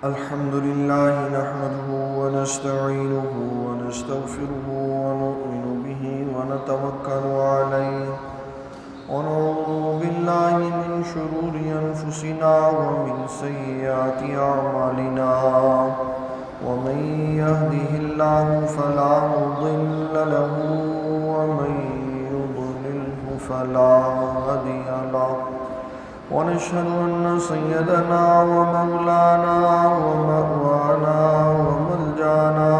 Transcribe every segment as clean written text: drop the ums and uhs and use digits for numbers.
الحمد لله نحمده ونستعينه ونستغفره ونؤمن به ونتوكل عليه ونعوذ بالله من شرور أنفسنا ومن سيئات أعمالنا ومن يهده الله فلا مضل له ومن يضلله فلا هادي له ونشهد أن سيدنا ومولانا ومأوانا وملجانا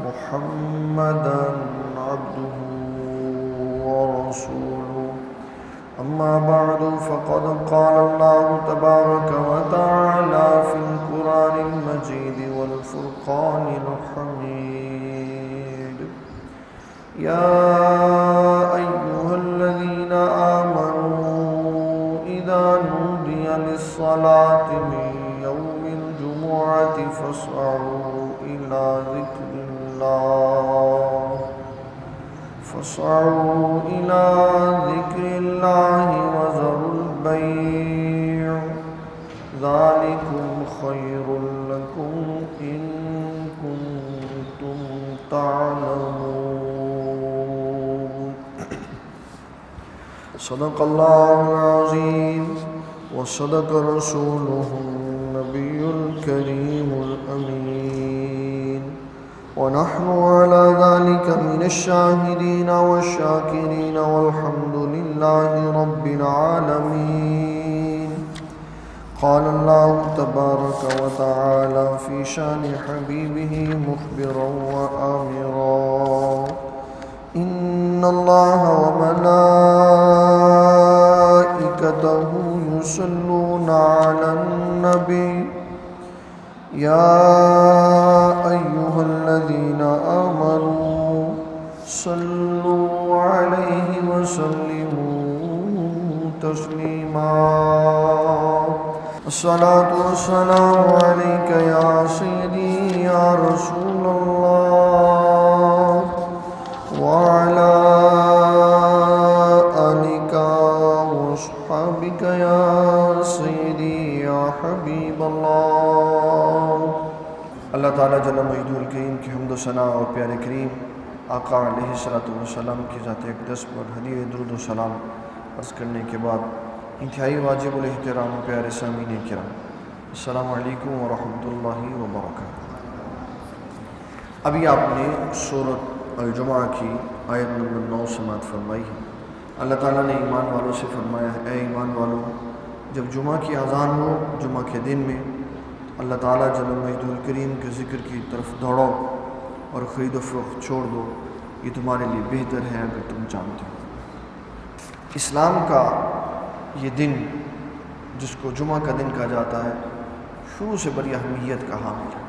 محمدا عبده ورسوله. أما بعد فقد قال الله تبارك وتعالى في القرآن المجيد والفرقان الحميد: يا أيها الذين آمنوا إذا نودي للصلاة من يوم الجمعة فاسعوا إلى ذكر الله وذروا البيع ذلكم خير لكم إن كنتم تعلمون. صدق الله العظيم وصدق رسوله النبي الكريم الأمين، ونحن على ذلك من الشاهدين والشاكرين والحمد لله رب العالمين. قال الله تبارك وتعالى في شان حبيبه مخبرا وآمرا: إن الله وملائكته يصلون على النبي يا أيها الذين آمنوا صلوا عليه وسلموا تسليما. الصلاة والسلام عليك يا سيدي يا رسول الله وعلى آلك وصحبك يا سيدي يا حبيب الله. اللہ تعالیٰ جل مجدہ الکریم کی حمد و ثنا اور پیارے کریم آقا علیہ السلام کی ذات اقدس پر ہدیہ درود و سلام عرض کرنے کے بعد انتہائی واجب الاحترام پیارے سامعین کرام، السلام علیکم ورحمۃ اللہ وبرکاتہ. ابھی آپ نے سورۃ الجمعہ کی آیت نمبر 9 سماعت فرمائی ہے. اللہ تعالیٰ نے ایمان والوں سے فرمایا ہے: اے ایمان والوں، جب جمعہ کی اذان ہو جمعہ کے دن میں اللہ تعالیٰ جل مجدہ الکریم کے ذکر کی طرف دوڑو اور خرید و فروخت چھوڑ دو، یہ تمہارے لیے بہتر ہے اگر تم جانتے ہو. اسلام کا یہ دن جس کو جمعہ کا دن کہا جاتا ہے شروع سے بڑی اہمیت کا حامل ہے.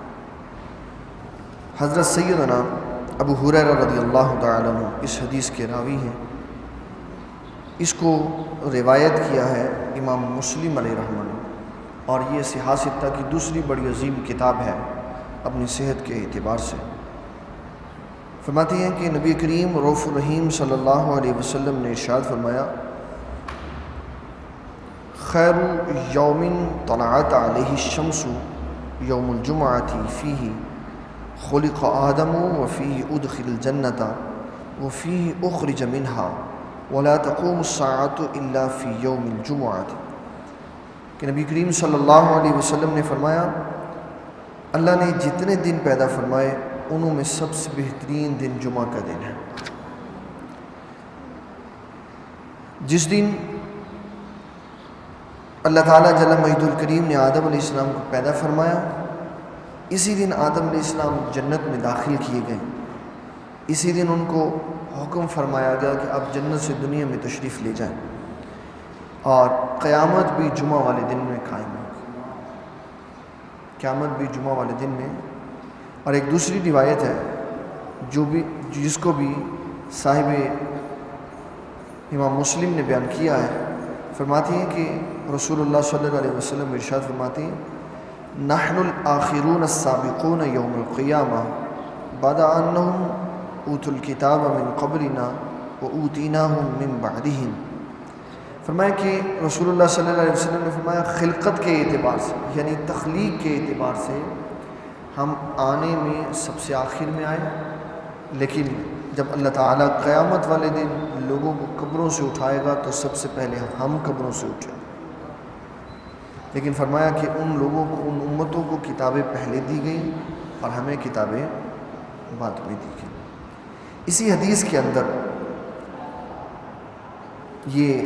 حضرت سیدنا ابو ہریرہ رضی اللہ تعالیٰ عنہ اس حدیث کے راوی ہیں. اس کو روایت کیا ہے امام مسلم علیہ رحمہ نے، اور یہ صحاح ستہ کی دوسری بڑی عظیم کتاب ہے اپنی صحت کے اعتبار سے. فرماتی ہیں کہ نبی کریم رؤوف الرحیم صلی اللہ علیہ وسلم نے ارشاد فرمایا: خیر یوم طلعت علیہ الشمس یوم الجمعۃ فیہ خلق آدم وفیہ ادخل الجنۃ وفیہ اخرج منہا ولا تقوم الساعۃ الا فی یوم الجمعۃ. کہ نبی کریم صلی اللہ علیہ وسلم نے فرمایا اللہ نے جتنے دن پیدا فرمائے انہوں میں سب سے بہترین دن جمعہ کا دن ہے. جس دن اللہ تعالیٰ جل مجدہ الکریم نے آدم علیہ السلام کو پیدا فرمایا، اسی دن آدم علیہ السلام جنت میں داخل کیے گئے. اسی دن ان کو حکم فرمایا گیا کہ آپ جنت سے دنیا میں تشریف لے جائیں، اور قیامت بھی جمعہ والے دن میں قائم ہے. قیامت بھی جمعہ والے دن میں. اور ایک دوسری روایت ہے جس کو بھی صاحب امام مسلم نے بیان کیا ہے. فرماتی ہیں کہ رسول اللہ صلی اللہ علیہ وسلم ارشاد فرماتی ہیں: نحن الآخرون السابقون یوم القیامہ بعد انہم اوتوا الکتاب من قبلنا وأوتیناہم من بعدہم. فرمایا کہ رسول اللہ صلی اللہ علیہ وسلم نے فرمایا خلقت کے اعتبار سے یعنی تخلیق کے اعتبار سے ہم آنے میں سب سے آخر میں آئے، لیکن جب اللہ تعالیٰ قیامت والے دن لوگوں کو قبروں سے اٹھائے گا تو سب سے پہلے ہم قبروں سے اٹھیں۔ لیکن فرمایا کہ ان لوگوں کو، ان امتوں کو کتابیں پہلے دی گئیں اور ہمیں کتابیں بعد میں دی گئیں۔ اسی حدیث کے اندر یہ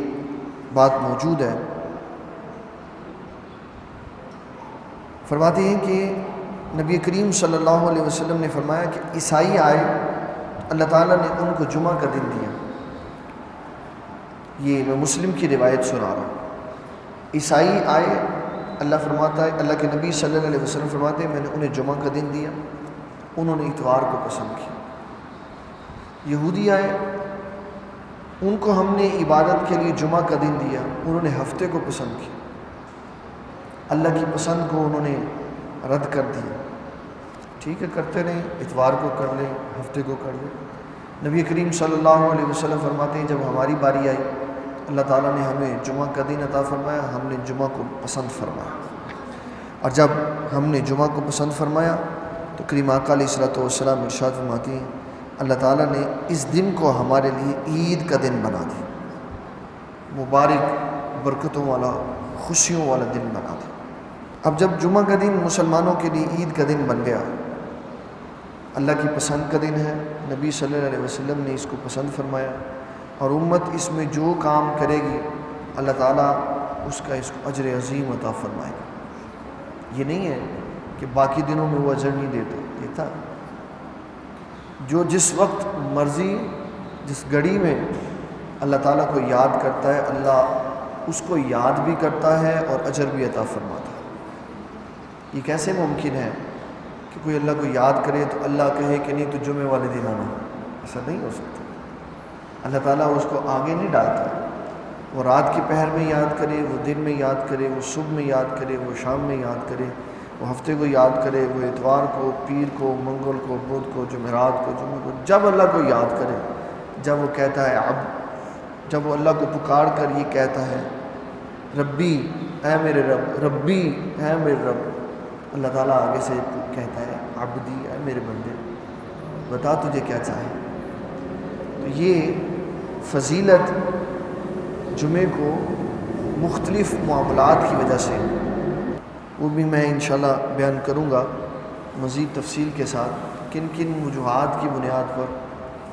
بات موجود ہے، فرماتے ہیں کہ نبی کریم صلی اللہ علیہ وسلم نے فرمایا کہ عیسائی آئے، اللہ تعالیٰ نے ان کو جمعہ کا دن دیا۔ یہ میں مسلم کی روایت سنا رہا ہوں۔ عیسائی آئے، اللہ فرماتا ہے، اللہ کے نبی صلی اللہ علیہ وسلم فرماتے ہیں میں نے انہیں جمعہ کا دن دیا، انہوں نے اتوار کو پسند کیا۔ یہودی آئے، ان کو ہم نے عبادت کے لیے جمعہ کا دن دیا، انہوں نے ہفتے کو پسند کیا۔ اللہ کی پسند کو انہوں نے رد کر دیا۔ ٹھیک ہے، کرتے رہیں، اتوار کو کر لیں، ہفتے کو کر لیں۔ نبی کریم صلی اللہ علیہ وسلم فرماتے ہیں جب ہماری باری آئی، اللہ تعالیٰ نے ہمیں جمعہ کا دن عطا فرمایا، ہم نے جمعہ کو پسند فرمایا۔ اور جب ہم نے جمعہ کو پسند فرمایا تو کریم آقا علیہ الصلوۃ والسلام ارشاد فرماتے ہیں اللہ تعالیٰ نے اس دن کو ہمارے لیے عید کا دن بنا دیا، مبارک برکتوں والا، خوشیوں والا دن بنا دیا۔ اب جب جمعہ کا دن مسلمانوں کے لیے عید کا دن بن گیا، اللہ کی پسند کا دن ہے، نبی صلی اللہ علیہ وسلم نے اس کو پسند فرمایا، اور امت اس میں جو کام کرے گی اللہ تعالیٰ اس کا اس کو اجر عظیم عطا فرمائے گا۔ یہ نہیں ہے کہ باقی دنوں میں وہ اجر نہیں دیتا، جو جس وقت مرضی، جس گھڑی میں اللہ تعالیٰ کو یاد کرتا ہے، اللہ اس کو یاد بھی کرتا ہے اور اجر بھی عطا فرماتا ہے۔ یہ کیسے ممکن ہے کہ کوئی اللہ کو یاد کرے تو اللہ کہے کہ نہیں تو جمعے والے دن آنا؟ ایسا نہیں ہو سکتا۔ اللہ تعالیٰ اس کو آگے نہیں ڈالتا، وہ رات کی پہر میں یاد کرے، وہ دن میں یاد کرے، وہ صبح میں یاد کرے، وہ شام میں یاد کرے، وہ ہفتے کو یاد کرے، وہ اتوار کو، پیر کو، منگل کو، بدھ کو، جمعرات کو، جمعے کو، جب اللہ کو یاد کرے، جب وہ کہتا ہے جب وہ اللہ کو پکار کر یہ کہتا ہے ربی اے میرے رب، ربی اے میرے رب، اللہ تعالیٰ آگے سے کہتا ہے عبدی اے میرے بندے، بتا تجھے کیا چاہے۔ تو یہ فضیلت جمعے کو مختلف معاملات کی وجہ سے، وہ بھی میں انشاءاللہ بیان کروں گا مزید تفصیل کے ساتھ، کن کن وجوہات کی بنیاد پر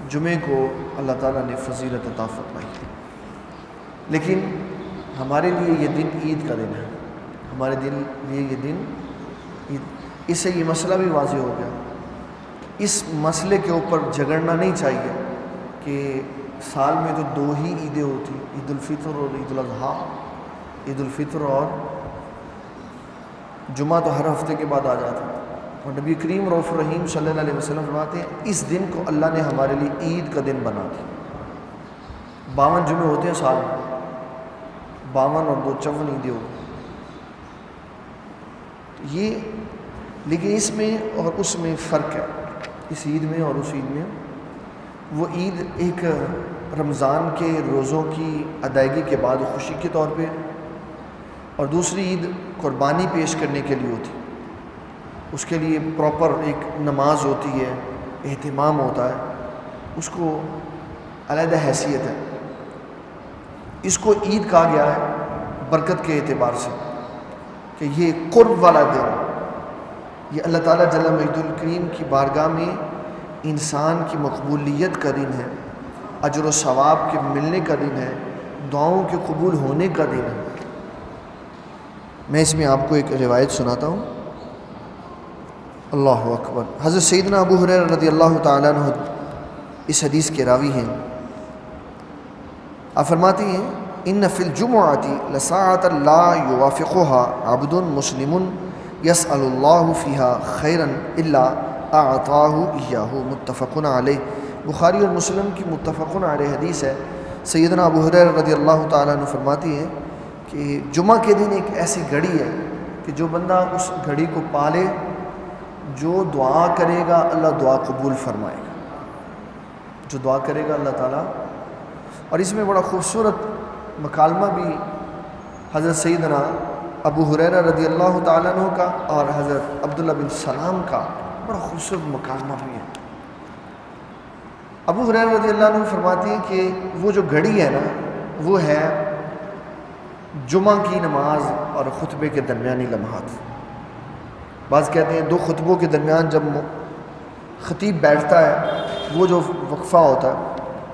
جمعے کو اللہ تعالیٰ نے فضیلت عطا فرمائی ہے۔ لیکن ہمارے لیے یہ دن عید کا دن ہے، ہمارے لیے یہ دن عید، اس سے یہ مسئلہ بھی واضح ہو گیا۔ اس مسئلے کے اوپر جھگڑنا نہیں چاہیے کہ سال میں تو دو ہی عیدیں ہوتی، عید الفطر اور عید الاضحیٰ، عید الفطر اور جمعہ تو ہر ہفتے کے بعد آ جاتا، اور نبی کریم رؤوف الرحیم صلی اللہ علیہ وسلم فرماتے ہیں اس دن کو اللہ نے ہمارے لیے عید کا دن بنا دیا۔ 52 جمعے ہوتے ہیں سال میں، 52 اور 2 54 عیدیں ہوتی یہ، لیکن اس میں اور اس میں فرق ہے، اس عید میں اور اس عید میں۔ وہ عید ایک رمضان کے روزوں کی ادائیگی کے بعد خوشی کے طور پہ، اور دوسری عید قربانی پیش کرنے کے لیے ہوتی، اس کے لیے پراپر ایک نماز ہوتی ہے، اہتمام ہوتا ہے، اس کو علیحدہ حیثیت ہے۔ اس کو عید کہا گیا ہے برکت کے اعتبار سے کہ یہ قرب والا دن، یہ اللہ تعالیٰ جل مجدہ الکریم کی بارگاہ میں انسان کی مقبولیت کا دن ہے، اجر و ثواب کے ملنے کا دن ہے، دعاؤں کے قبول ہونے کا دن ہے۔ میں اس میں آپ کو ایک روایت سناتا ہوں۔ اللہ اکبر۔ حضرت سیدنا ابو ہریرہ رضی اللہ تعالیٰ عنہ اس حدیث کے راوی ہیں، آپ فرماتے ہیں ان فی الجمعۃ لساعۃ لا یوافقها عبد مسلم یسأل اللہ فیہا خیرا الا اعطاہ ایاہ، متفق علیہ۔ بخاری اور مسلم کی متفق علیہ حدیث ہے۔ سیدنا ابو ہریرہ رضی اللہ تعالیٰ عنہ فرماتے ہیں کہ جمعہ کے دن ایک ایسی گھڑی ہے کہ جو بندہ اس گھڑی کو پالے، جو دعا کرے گا اللہ دعا قبول فرمائے گا، جو دعا کرے گا اللہ تعالیٰ۔ اور اس میں بڑا خوبصورت مکالمہ بھی حضرت سیدنا ابو ہریرہ رضی اللہ تعالیٰ عنہ کا اور حضرت عبداللہ بن سلام کا بڑا خوبصورت مکالمہ بھی ہے۔ ابو ہریرہ رضی اللہ عنہ فرماتے ہیں کہ وہ جو گھڑی ہے نا، وہ ہے جمعہ کی نماز اور خطبے کے درمیانی لمحات۔ بعض کہتے ہیں 2 خطبوں کے درمیان جب خطیب بیٹھتا ہے، وہ جو وقفہ ہوتا ہے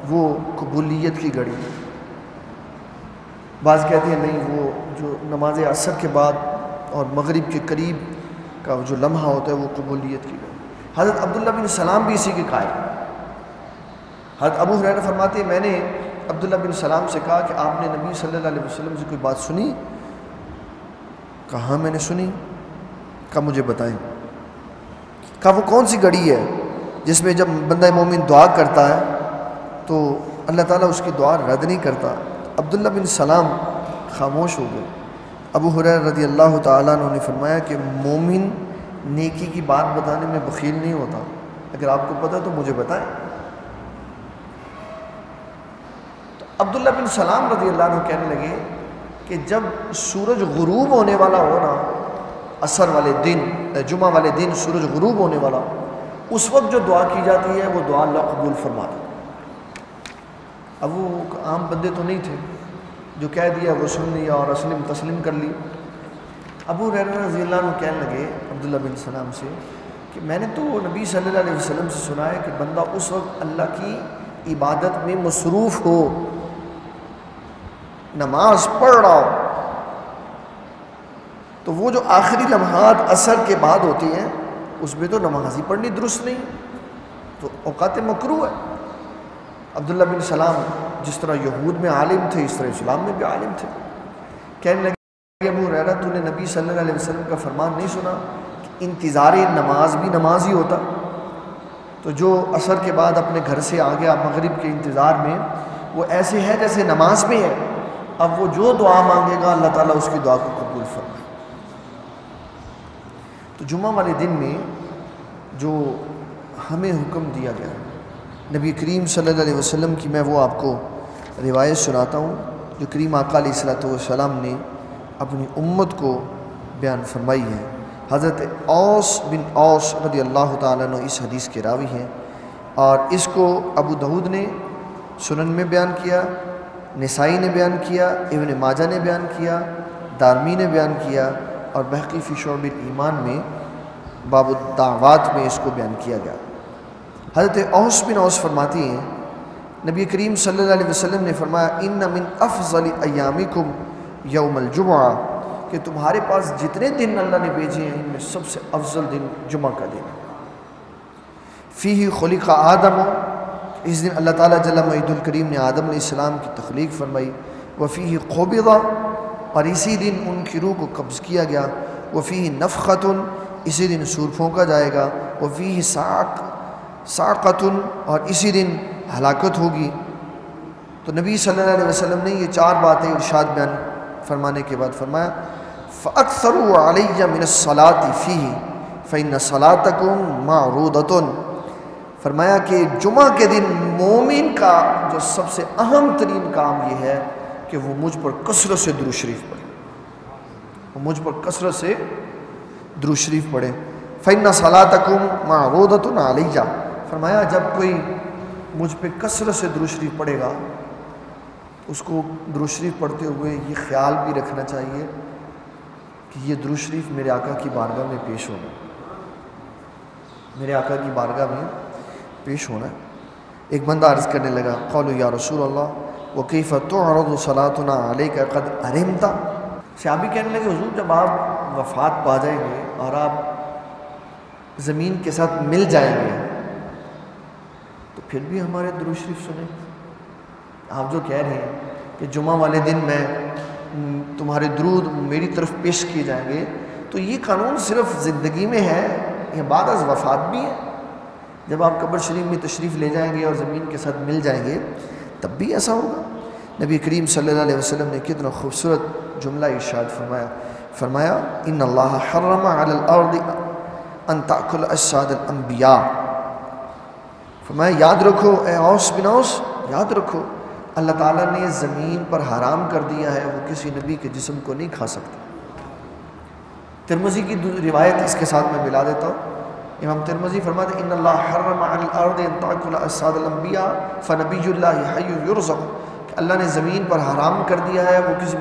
وہ قبولیت کی گھڑی ہے۔ بعض کہتے ہیں نہیں، وہ جو نماز عصر کے بعد اور مغرب کے قریب کا جو لمحہ ہوتا ہے وہ قبولیت کی گھڑی۔ حضرت عبداللہ بن سلام بھی اسی کے قائل۔ حضرت ابو ہریرہ فرماتے ہیں میں نے عبداللہ بن سلام سے کہا کہ آپ نے نبی صلی اللہ علیہ وسلم سے کوئی بات سنی؟ کہا میں نے سنی۔ کہا مجھے بتائیں۔ کہا وہ کون سی گھڑی ہے جس میں جب بندہ مومن دعا کرتا ہے تو اللہ تعالیٰ اس کی دعا رد نہیں کرتا؟ عبداللہ بن سلام خاموش ہو گئے۔ ابو ہریرہ رضی اللہ تعالیٰ عنہ نے فرمایا کہ مومن نیکی کی بات بتانے میں بخیل نہیں ہوتا، اگر آپ کو پتہ تو مجھے بتائیں۔ تو عبداللہ بن سلام رضی اللہ عنہ کہنے لگے کہ جب سورج غروب ہونے والا ہو نا، عصر والے دن، جمعہ والے دن سورج غروب ہونے والا، اس وقت جو دعا کی جاتی ہے وہ دعا اللہ قبول فرماتا۔ اب وہ عام بندے تو نہیں تھے جو کہہ دیا وہ سن لیا اور اسلم تسلیم کر لی۔ ابو ہریرہ رضی اللہ عنہ کہنے لگے عبداللہ بن سلام سے کہ میں نے تو نبی صلی اللہ علیہ وسلم سے سنا ہے کہ بندہ اس وقت اللہ کی عبادت میں مصروف ہو، نماز پڑھ رہا ہو، تو وہ جو آخری لمحات عصر کے بعد ہوتی ہیں اس میں تو نماز ہی پڑھنی درست نہیں، تو اوقات مکروہ ہے۔ عبداللہ بن سلام جس طرح یہود میں عالم تھے اس طرح اسلام میں بھی عالم تھے، کہنے لگے ابو ہریرہ تو نے نبی صلی اللہ علیہ وسلم کا فرمان نہیں سنا کہ انتظار نماز بھی نماز ہی ہوتا؟ تو جو عصر کے بعد اپنے گھر سے آ گیا مغرب کے انتظار میں، وہ ایسے ہے جیسے نماز میں ہے، اب وہ جو دعا مانگے گا اللہ تعالیٰ اس کی دعا کو قبول فرمائے۔ تو جمعہ والے دن میں جو ہمیں حکم دیا گیا نبی کریم صلی اللہ علیہ وسلم کی، میں وہ آپ کو روایت سناتا ہوں جو کریم آقا علیہ الصلوۃ والسلام نے اپنی امت کو بیان فرمائی ہے۔ حضرت اوس بن اوس رضی اللہ تعالیٰ عنہ اس حدیث کے راوی ہیں، اور اس کو ابو داؤد نے سنن میں بیان کیا، نسائی نے بیان کیا، ابن ماجہ نے بیان کیا، دارمی نے بیان کیا، اور بہقی فی شعب الایمان میں باب الدعوات میں اس کو بیان کیا گیا۔ حضرت اوس بن اوس فرماتی ہیں نبی کریم صلی اللہ علیہ وسلم نے فرمایا ان من افضل ایامکم یوم الجمعہ، کہ تمہارے پاس جتنے دن اللہ نے بھیجے ہیں ان میں سب سے افضل دن جمعہ کا دن ہے۔ فیہ خلق آدم، اس دن اللہ تعالیٰ جل مجدہ الکریم نے آدم علیہ السلام کی تخلیق فرمائی۔ وفیہ قبض، اور اسی دن ان کی روح کو قبض کیا گیا۔ وفیہ نفخۃ، اسی دن سور پھونکا جائے گا۔ وفیہ صاعقۃ، اور اسی دن ہلاکت ہوگی۔ تو نبی صلی اللہ علیہ وسلم نے یہ 4 باتیں ارشاد بیان فرمانے کے بعد فرمایا فَأَكْثَرُوا عَلَيَّ مِنَ الصَّلَاةِ فِيهِ فَإِنَّ صَلَاتَكُمْ مَعْرُودَةٌ، فرمایا کہ جمعہ کے دن مومن کا جو سب سے اہم ترین کام یہ ہے کہ وہ مجھ پر کثرت سے درود شریف پڑھے، وہ مجھ پر کثرت سے درود شریف پڑھے۔ فَإِنَّ صَلَاتَكُمْ مَعْرُودَةٌ عَلَيَّ، فرمایا جب کوئی مجھ پہ کثرت سے درود شریف پڑھے گا اس کو درود شریف پڑھتے ہوئے یہ خیال بھی رکھنا چاہیے کہ یہ درود شریف میرے آقا کی بارگاہ میں پیش ہونا، میرے آقا کی بارگاہ میں پیش ہونا۔ ایک بندہ عرض کرنے لگا قالوا یا رسول اللہ وکیف تعرض صلاتنا علیک قد ارمت، صحابی کہنے لگے حضور جب آپ وفات پا جائیں گے اور آپ زمین کے ساتھ مل جائیں گے تو پھر بھی ہمارے درود شریف سنیں۔ آپ جو کہہ رہے ہیں کہ جمعہ والے دن میں تمہارے درود میری طرف پیش کیے جائیں گے، تو یہ قانون صرف زندگی میں ہے یا بعد از وفات بھی ہے؟ جب آپ قبر شریف میں تشریف لے جائیں گے اور زمین کے ساتھ مل جائیں گے تب بھی ایسا ہوگا؟ نبی کریم صلی اللہ علیہ وسلم نے کتنا خوبصورت جملہ ارشاد فرمایا ان اللہ حرم علی الارض ان تأکل اجساد الانبیاء، فرمایا یاد رکھو اے اوس بن اوس، یاد رکھو اللہ تعالیٰ نے زمین پر حرام کر دیا ہے وہ کسی نبی کے جسم کو نہیں کھا سکتا۔ ترمذی کی روایت اس کے ساتھ میں ملا دیتا ہوں۔ امام ترمذی فرماتے ہیں ان اللہ حرم علی الارض ان تاکل اجساد الانبیاء فنبی اللہ حی یرزق، کہ اللہ نے زمین پر حرام کر دیا ہے وہ کسی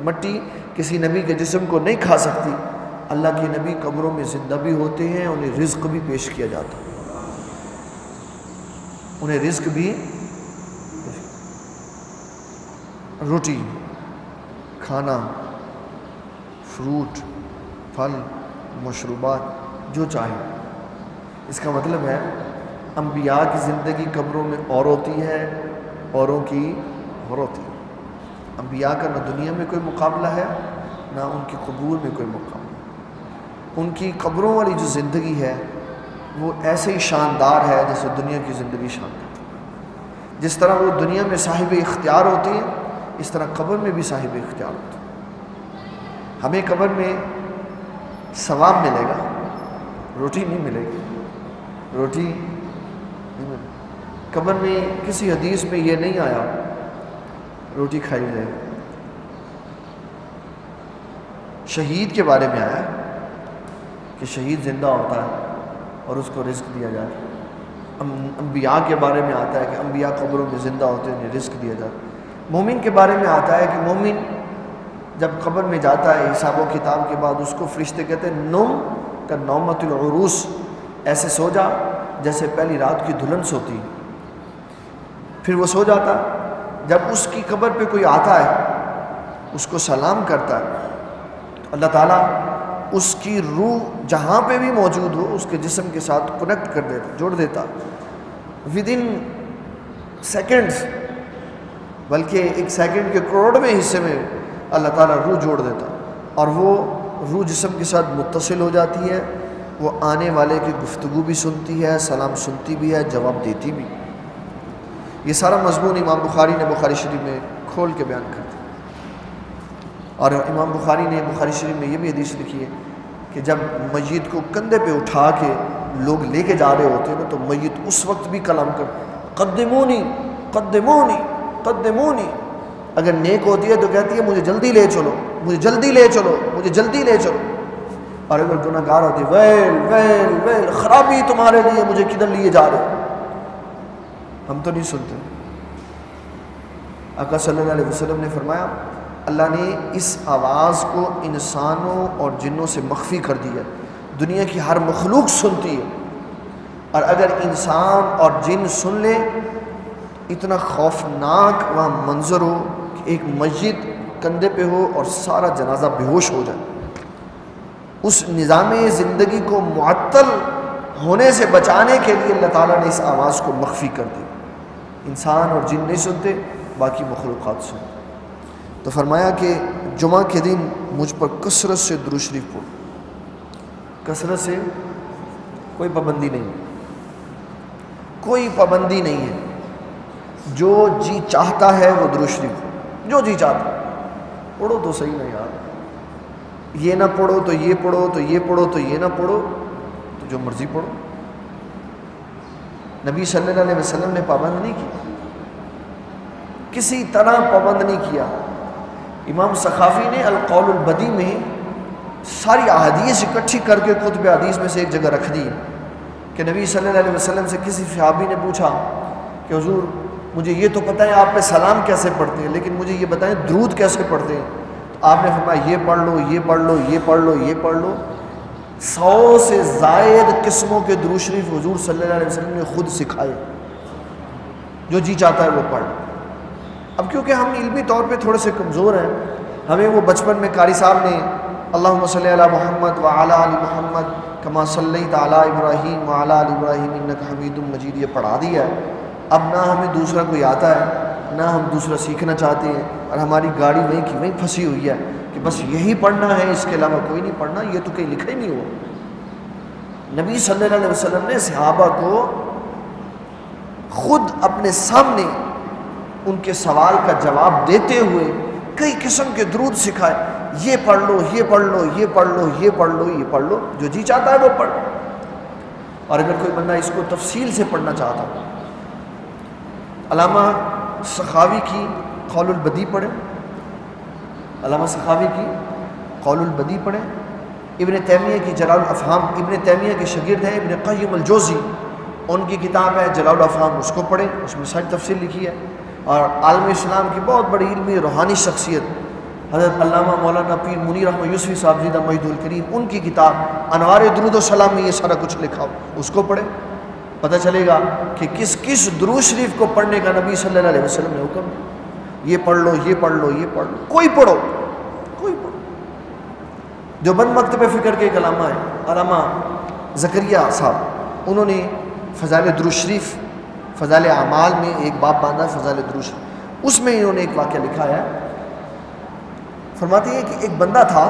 مٹی کسی نبی کے جسم کو نہیں کھا سکتی۔ اللہ کے نبی قبروں میں زندہ بھی ہوتے ہیں، انہیں رزق بھی پیش کیا جاتا ہے، انہیں رزق بھی، روٹی، کھانا، فروٹ، پھل، مشروبات جو چاہے۔ اس کا مطلب ہے انبیاء کی زندگی قبروں میں اور ہوتی ہے، اوروں کی اور ہوتی ہے۔ انبیاء کا نہ دنیا میں کوئی مقابلہ ہے نہ ان کی قبور میں کوئی مقابلہ۔ ان کی قبروں والی جو زندگی ہے وہ ایسے ہی شاندار ہے جیسے دنیا کی زندگی شاندار ہے۔ جس طرح وہ دنیا میں صاحب اختیار ہوتے ہیں اس طرح قبر میں بھی صاحب اختیار ہوتے ہیں۔ ہمیں قبر میں ثواب ملے گا، روٹی نہیں ملے گی، روٹی نہیں ملے گی۔ قبر میں کسی حدیث میں یہ نہیں آیا روٹی کھائی جائے۔ شہید کے بارے میں آیا کہ شہید زندہ ہوتا ہے اور اس کو رزق دیا جاتا ہے۔ انبیاء کے بارے میں آتا ہے کہ انبیاء قبروں میں زندہ ہوتے ہیں، انہیں رزق دیا جاتا ہے۔ مومن کے بارے میں آتا ہے کہ مومن جب قبر میں جاتا ہے حساب و کتاب کے بعد اس کو فرشتے کہتے ہیں نم کا نومت العروس، ایسے سو جا جیسے پہلی رات کی دلہن سوتی۔ پھر وہ سو جاتا، جب اس کی قبر پہ کوئی آتا ہے اس کو سلام کرتا ہے تو اللہ تعالیٰ اس کی روح جہاں پہ بھی موجود ہو اس کے جسم کے ساتھ کنیکٹ کر دیتا، جوڑ دیتا، ودن سیکنڈز، بلکہ ایک سیکنڈ کے کروڑویں حصے میں اللہ تعالیٰ روح جوڑ دیتا، اور وہ روح جسم کے ساتھ متصل ہو جاتی ہے۔ وہ آنے والے کی گفتگو بھی سنتی ہے، سلام سنتی بھی ہے، جواب دیتی بھی۔ یہ سارا مضمون امام بخاری نے بخاری شریف میں کھول کے بیان کر دیا۔ اور امام بخاری نے بخاری شریف میں یہ بھی حدیث لکھی ہے کہ جب میت کو کندھے پہ اٹھا کے لوگ لے کے جا رہے ہوتے ہیں نا تو میت اس وقت بھی کلام کر قدمونی قدمونی قدمونی، اگر نیک ہوتی ہے تو کہتی ہے مجھے جلدی لے چلو، مجھے جلدی لے چلو، مجھے جلدی لے چلو، اور اگر گناہ گار ہوتی ہے ویل ویل ویل، خرابی تمہارے لیے، مجھے کدھر لیے جا رہے ہو۔ ہم تو نہیں سنتے۔ آقا صلی اللہ علیہ وسلم نے فرمایا اللہ نے اس آواز کو انسانوں اور جنوں سے مخفی کر دیا، دنیا کی ہر مخلوق سنتی ہے، اور اگر انسان اور جن سن لے اتنا خوفناک وہاں منظر ہو کہ ایک میت کندھے پہ ہو اور سارا جنازہ بے ہوش ہو جائے۔ اس نظام زندگی کو معطل ہونے سے بچانے کے لیے اللہ تعالیٰ نے اس آواز کو مخفی کر دی۔ انسان اور جن نہیں سنتے، باقی مخلوقات سنتے۔ تو فرمایا کہ جمعہ کے دن مجھ پر کثرت سے درود شریف پڑھو۔ کثرت سے کوئی پابندی نہیں، کوئی پابندی نہیں ہے، جو جی چاہتا ہے وہ درود شریف پڑھو، جو جی چاہتا ہے پڑھو تو صحیح نہیں یار، یہ نہ پڑھو تو یہ پڑھو، تو یہ پڑھو تو یہ نہ پڑھو، تو جو مرضی پڑھو۔ نبی صلی اللہ علیہ وسلم نے پابند نہیں کیا، کسی طرح پابند نہیں کیا۔ امام سخاوی نے القول البدی میں ساری احادیث اکٹھی کر کے کتب حدیث میں سے ایک جگہ رکھ دی کہ نبی صلی اللہ علیہ وسلم سے کسی صحابی نے پوچھا کہ حضور مجھے یہ تو پتہ ہے آپ پہ سلام کیسے پڑھتے ہیں، لیکن مجھے یہ بتائیں درود کیسے پڑھتے ہیں؟ تو آپ نے فرمایا یہ پڑھ لو، یہ پڑھ لو، یہ پڑھ لو، یہ پڑھ لو۔ 100 سے زائد قسموں کے درود شریف حضور صلی اللہ علیہ وسلم نے خود سکھائے، جو جی چاہتا ہے وہ پڑھ۔ اب کیونکہ ہم علمی طور پہ تھوڑے سے کمزور ہیں، ہمیں وہ بچپن میں قاری صاحب نے اللہم صلی علی محمد وعلی آل محمد کما صلیت علی ابراہیم وعلی آل ابراہیم انک حمید مجید یہ پڑھا دیا ہے۔ اب نہ ہمیں دوسرا کوئی آتا ہے، نہ ہم دوسرا سیکھنا چاہتے ہیں، اور ہماری گاڑی وہیں کی وہیں پھنسی ہوئی ہے کہ بس یہی پڑھنا ہے، اس کے علاوہ کوئی نہیں پڑھنا۔ یہ تو کہیں لکھا ہی نہیں ہوا۔ نبی صلی اللہ علیہ وسلم نے صحابہ کو خود اپنے سامنے ان کے سوال کا جواب دیتے ہوئے کئی قسم کے درود سکھائے، یہ پڑھ لو، یہ پڑھ لو، یہ پڑھ لو، یہ پڑھ لو، یہ پڑھ لو، جو جی چاہتا ہے وہ پڑھ۔ اور اگر کوئی بندہ اس کو تفصیل سے پڑھنا چاہتا، علامہ سخاوی کی قول البدی پڑھیں، علامہ سخاوی کی قول البدی پڑھیں، ابن تیمیہ کی جلال الافہام، ابن تیمیہ کے شاگرد ہیں ابن قیم الجوزی، ان کی کتاب ہے جلال الافہام، اس کو پڑھیں، اس میں ساری تفصیل لکھی ہے۔ اور عالم اسلام کی بہت بڑی علمی روحانی شخصیت حضرت علامہ مولانا پیر منیر احمد یوسفی صاحب زیدہ مجد الکریم، ان کی کتاب انوار درود و سلام میں یہ سارا کچھ لکھا ہو، اس کو پڑھیں، پتہ چلے گا کہ کس کس درود شریف کو پڑھنے کا نبی صلی اللہ علیہ وسلم نے حکم دیا۔ یہ پڑھ لو، یہ پڑھ لو، یہ پڑھ لو، کوئی پڑھو، کوئی پڑھو۔ دیوبند مکتب فکر کے ایک علامہ ہیں، علامہ زکریا صاحب، انہوں نے فضائل درود شریف، فضائل اعمال میں ایک باب باندھا فضائل درود شریف، اس میں انہوں نے ایک واقعہ لکھا ہے۔ فرماتے ہیں کہ ایک بندہ تھا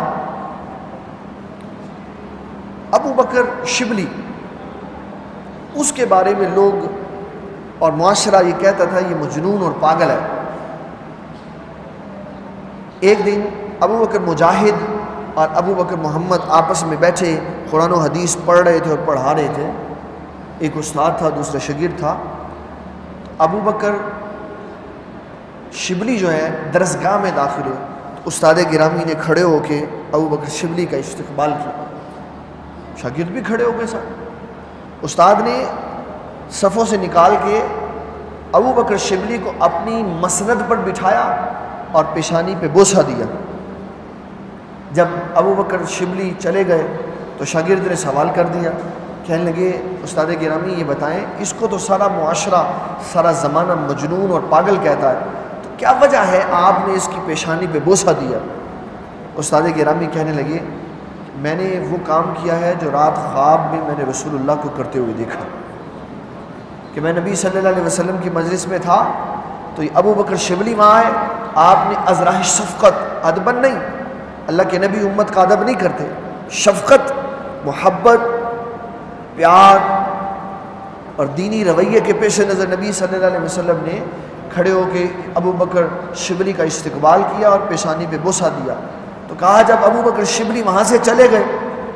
ابو بکر شبلی، اس کے بارے میں لوگ اور معاشرہ یہ کہتا تھا یہ مجنون اور پاگل ہے۔ ایک دن ابو بکر مجاہد اور ابو بکر محمد آپس میں بیٹھے قرآن و حدیث پڑھ رہے تھے اور پڑھا رہے تھے۔ ایک استاد تھا، دوسرا شاگرد تھا۔ ابو بکر شبلی جو ہے درسگاہ میں داخل ہوئے، استاد گرامی نے کھڑے ہو کے ابو بکر شبلی کا استقبال کیا، شاگرد بھی کھڑے ہو گئے ساتھ۔ استاد نے صفوں سے نکال کے ابو بکر شبلی کو اپنی مسند پر بٹھایا اور پیشانی پہ بوسہ دیا۔ جب ابو بکر شبلی چلے گئے تو شاگرد نے سوال کر دیا، کہنے لگے استاد گرامی یہ بتائیں، اس کو تو سارا معاشرہ، سارا زمانہ مجنون اور پاگل کہتا ہے، تو کیا وجہ ہے آپ نے اس کی پیشانی پہ بوسہ دیا؟ استاد گرامی کہنے لگے میں نے وہ کام کیا ہے جو رات خواب میں میں نے رسول اللہ کو کرتے ہوئے دیکھا، کہ میں نبی صلی اللہ علیہ وسلم کی مجلس میں تھا تو یہ ابو بکر شبلی وہاں آئے، آپ نے ازراہ شفقت، ادبن نہیں، اللہ کے نبی امت کا ادب نہیں کرتے، شفقت، محبت، پیار اور دینی رویے کے پیش نظر نبی صلی اللہ علیہ وسلم نے کھڑے ہو کے ابو بکر شبلی کا استقبال کیا اور پیشانی پہ بوسہ دیا۔ تو کہا جب ابو بکر شبلی وہاں سے چلے گئے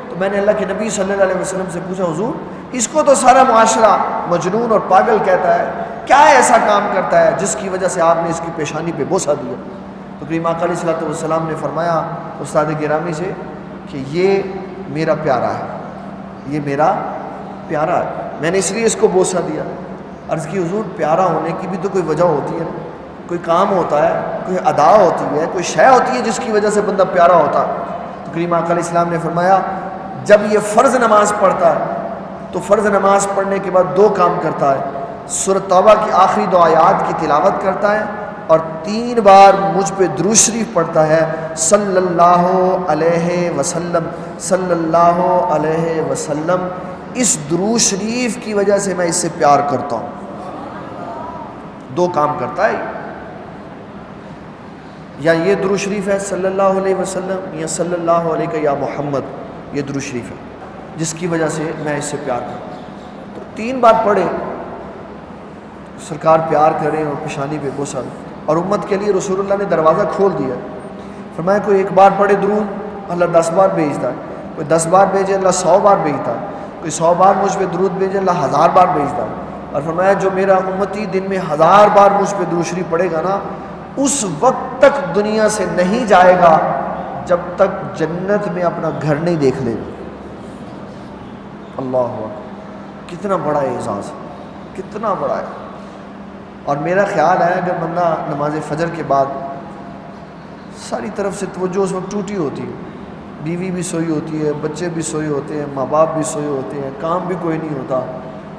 تو میں نے اللہ کے نبی صلی اللہ علیہ وسلم سے پوچھا حضور اس کو تو سارا معاشرہ مجنون اور پاگل کہتا ہے، کیا ایسا کام کرتا ہے جس کی وجہ سے آپ نے اس کی پیشانی پہ بوسہ دیا؟ تو کریم آقا علیہ الصلوۃ والسلام نے فرمایا استاد گرامی سے کہ یہ میرا پیارا ہے، یہ میرا پیارا ہے، میں نے اس لیے اس کو بوسہ دیا۔ عرض کی حضور پیارا ہونے کی بھی تو کوئی وجہ ہوتی ہے، کوئی کام ہوتا ہے، کوئی ادا ہوتی ہے، کوئی شے ہوتی ہے جس کی وجہ سے بندہ پیارا ہوتا ہے۔ تو کریم آقا علیہ السلام نے فرمایا جب یہ فرض نماز پڑھتا ہے تو فرض نماز پڑھنے کے بعد دو کام کرتا ہے، سورۃ توبہ کی آخری دو آیات کی تلاوت کرتا ہے اور 3 بار مجھ پہ درود شریف پڑھتا ہے، صلی اللہ علیہ وسلم، صلی اللہ علیہ وسلم۔ اس درود شریف کی وجہ سے میں اس سے پیار کرتا ہوں۔ دو کام کرتا ہے، یا یہ درود شریف ہے صلی اللہ علیہ وسلم یا صلی اللہ علیہ یا محمد، یہ درود شریف ہے جس کی وجہ سے میں اس سے پیار کرتا ہوں۔ تو 3 بار پڑھے، سرکار پیار کریں اور پیشانی پہ بوسہ دیں۔ اور امت کے لیے رسول اللہ نے دروازہ کھول دیا، فرمایا کوئی 1 بار پڑھے درود اللہ 10 بار بھیجتا ہے، کوئی 10 بار بھیجے اللہ 100 بار بھیجتا ہے، کوئی 100 بار مجھ پہ درود بھیجے اللہ 1000 بار بھیجتا ہے۔ اور فرمایا جو میرا امتی دن میں 1000 بار مجھ پہ درود شریف پڑھے گا نا، اس وقت تک دنیا سے نہیں جائے گا جب تک جنت میں اپنا گھر نہیں دیکھ لے گا۔ اللہ اکبر، کتنا بڑا اعزاز، کتنا بڑا ہے۔ اور میرا خیال ہے اگر بندہ نماز فجر کے بعد ساری طرف سے توجہ اس وقت ٹوٹی ہوتی ہے، بیوی بھی سوئی ہوتی ہے، بچے بھی سوئے ہوتے ہیں، ماں باپ بھی سوئے ہوتے ہیں، کام بھی کوئی نہیں ہوتا،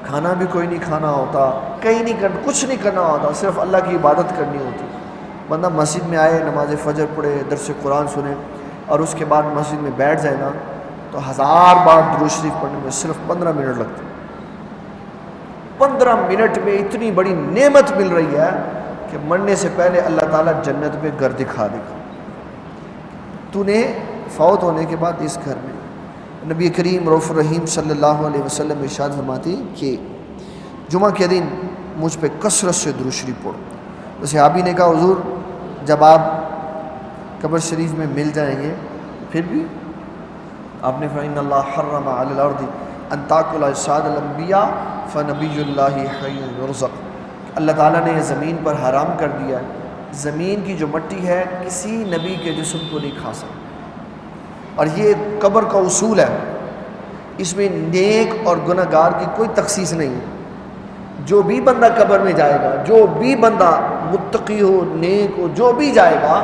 کھانا بھی کوئی نہیں کھانا ہوتا، کہیں نہیں کرنا، کچھ نہیں کرنا ہوتا، صرف اللہ کی عبادت کرنی ہوتی۔ بندہ مسجد میں آئے، نماز فجر پڑھے، درس قرآن سنے اور اس کے بعد مسجد میں بیٹھ جائے نا تو 1000 بار درود شریف پڑھنے میں صرف 15 منٹ لگتے ہیں۔ 15 منٹ میں اتنی بڑی نعمت مل رہی ہے کہ مرنے سے پہلے اللہ تعالیٰ جنت میں گھر دکھا دے گا۔ تو نے فوت ہونے کے بعد اس گھر میں نبی کریم رؤوف الرحیم صلی اللہ علیہ وسلم ارشاد فرماتے ہیں کہ جمعہ کے دن مجھ پہ کثرت سے درود شریف پڑھو۔ تو صحابی نے کہا حضور جب آپ قبر شریف میں مل جائیں گے پھر بھی؟ آپ نے فرمایا ان اللہ حرم علی الارض ان تاکل اجساد الانبیاء فنبی اللہ حی یرزق، اللہ تعالیٰ نے زمین پر حرام کر دیا ہے، زمین کی جو مٹی ہے کسی نبی کے جسم کو نہیں کھا سکتی، اور یہ قبر کا اصول ہے، اس میں نیک اور گناہ گار کی کوئی تخصیص نہیں ہے۔ جو بھی بندہ قبر میں جائے گا، جو بھی بندہ متقی ہو، نیک ہو، جو بھی جائے گا،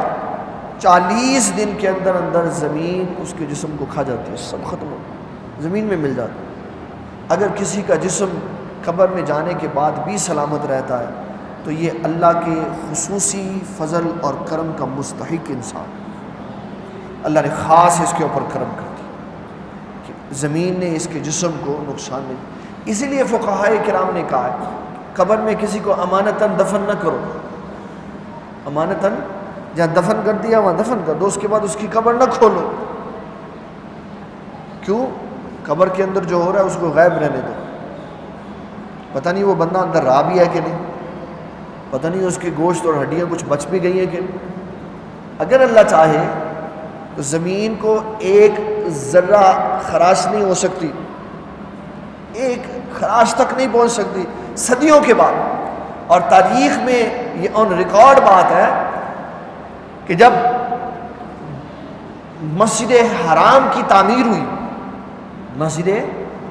40 دن کے اندر اندر زمین اس کے جسم کو کھا جاتی ہے، سب ختم ہو زمین میں مل جاتا ہے۔ اگر کسی کا جسم قبر میں جانے کے بعد بھی سلامت رہتا ہے تو یہ اللہ کے خصوصی فضل اور کرم کا مستحق انسان، اللہ نے خاص اس کے اوپر کرم کر دیا کہ زمین نے اس کے جسم کو نقصان نہیں۔ اسی لیے فقہائے کرام نے کہا ہے قبر میں کسی کو امانتاً دفن نہ کرو، امانتاً جہاں دفن کر دیا وہاں دفن کر دو، اس کے بعد اس کی قبر نہ کھولو۔ کیوں؟ قبر کے اندر جو ہو رہا ہے اس کو غائب رہنے دو، پتہ نہیں وہ بندہ اندر رہا بھی ہے کہ نہیں، پتہ نہیں اس کے گوشت اور ہڈیاں کچھ بچ بھی گئی ہیں کہ نہیں۔ اگر اللہ چاہے تو زمین کو ایک ذرہ خراش نہیں ہو سکتی، ایک خراش تک نہیں پہنچ سکتی صدیوں کے بعد۔ اور تاریخ میں یہ آن ریکارڈ بات ہے کہ جب مسجد حرام کی تعمیر ہوئی، مسجد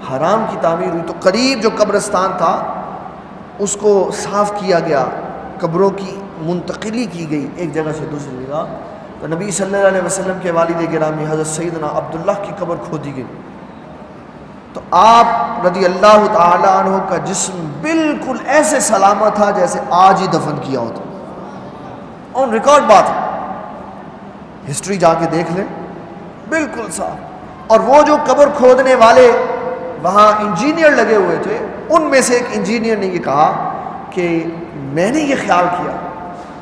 حرام کی تعمیر ہوئی تو قریب جو قبرستان تھا اس کو صاف کیا گیا، قبروں کی منتقلی کی گئی ایک جگہ سے دوسری جگہ، تو نبی صلی اللہ علیہ وسلم کے والد گرامی حضرت سیدنا عبداللہ کی قبر کھودی گئی، تو آپ رضی اللہ تعالی عنہ کا جسم بالکل ایسے سلامت تھا جیسے آج ہی دفن کیا ہوتا، آن ریکارڈ بات ہے، ہسٹری جا کے دیکھ لیں، بالکل صاف۔ اور وہ جو قبر کھودنے والے وہاں انجینئر لگے ہوئے تھے، ان میں سے ایک انجینئر نے یہ کہا کہ میں نے یہ خیال کیا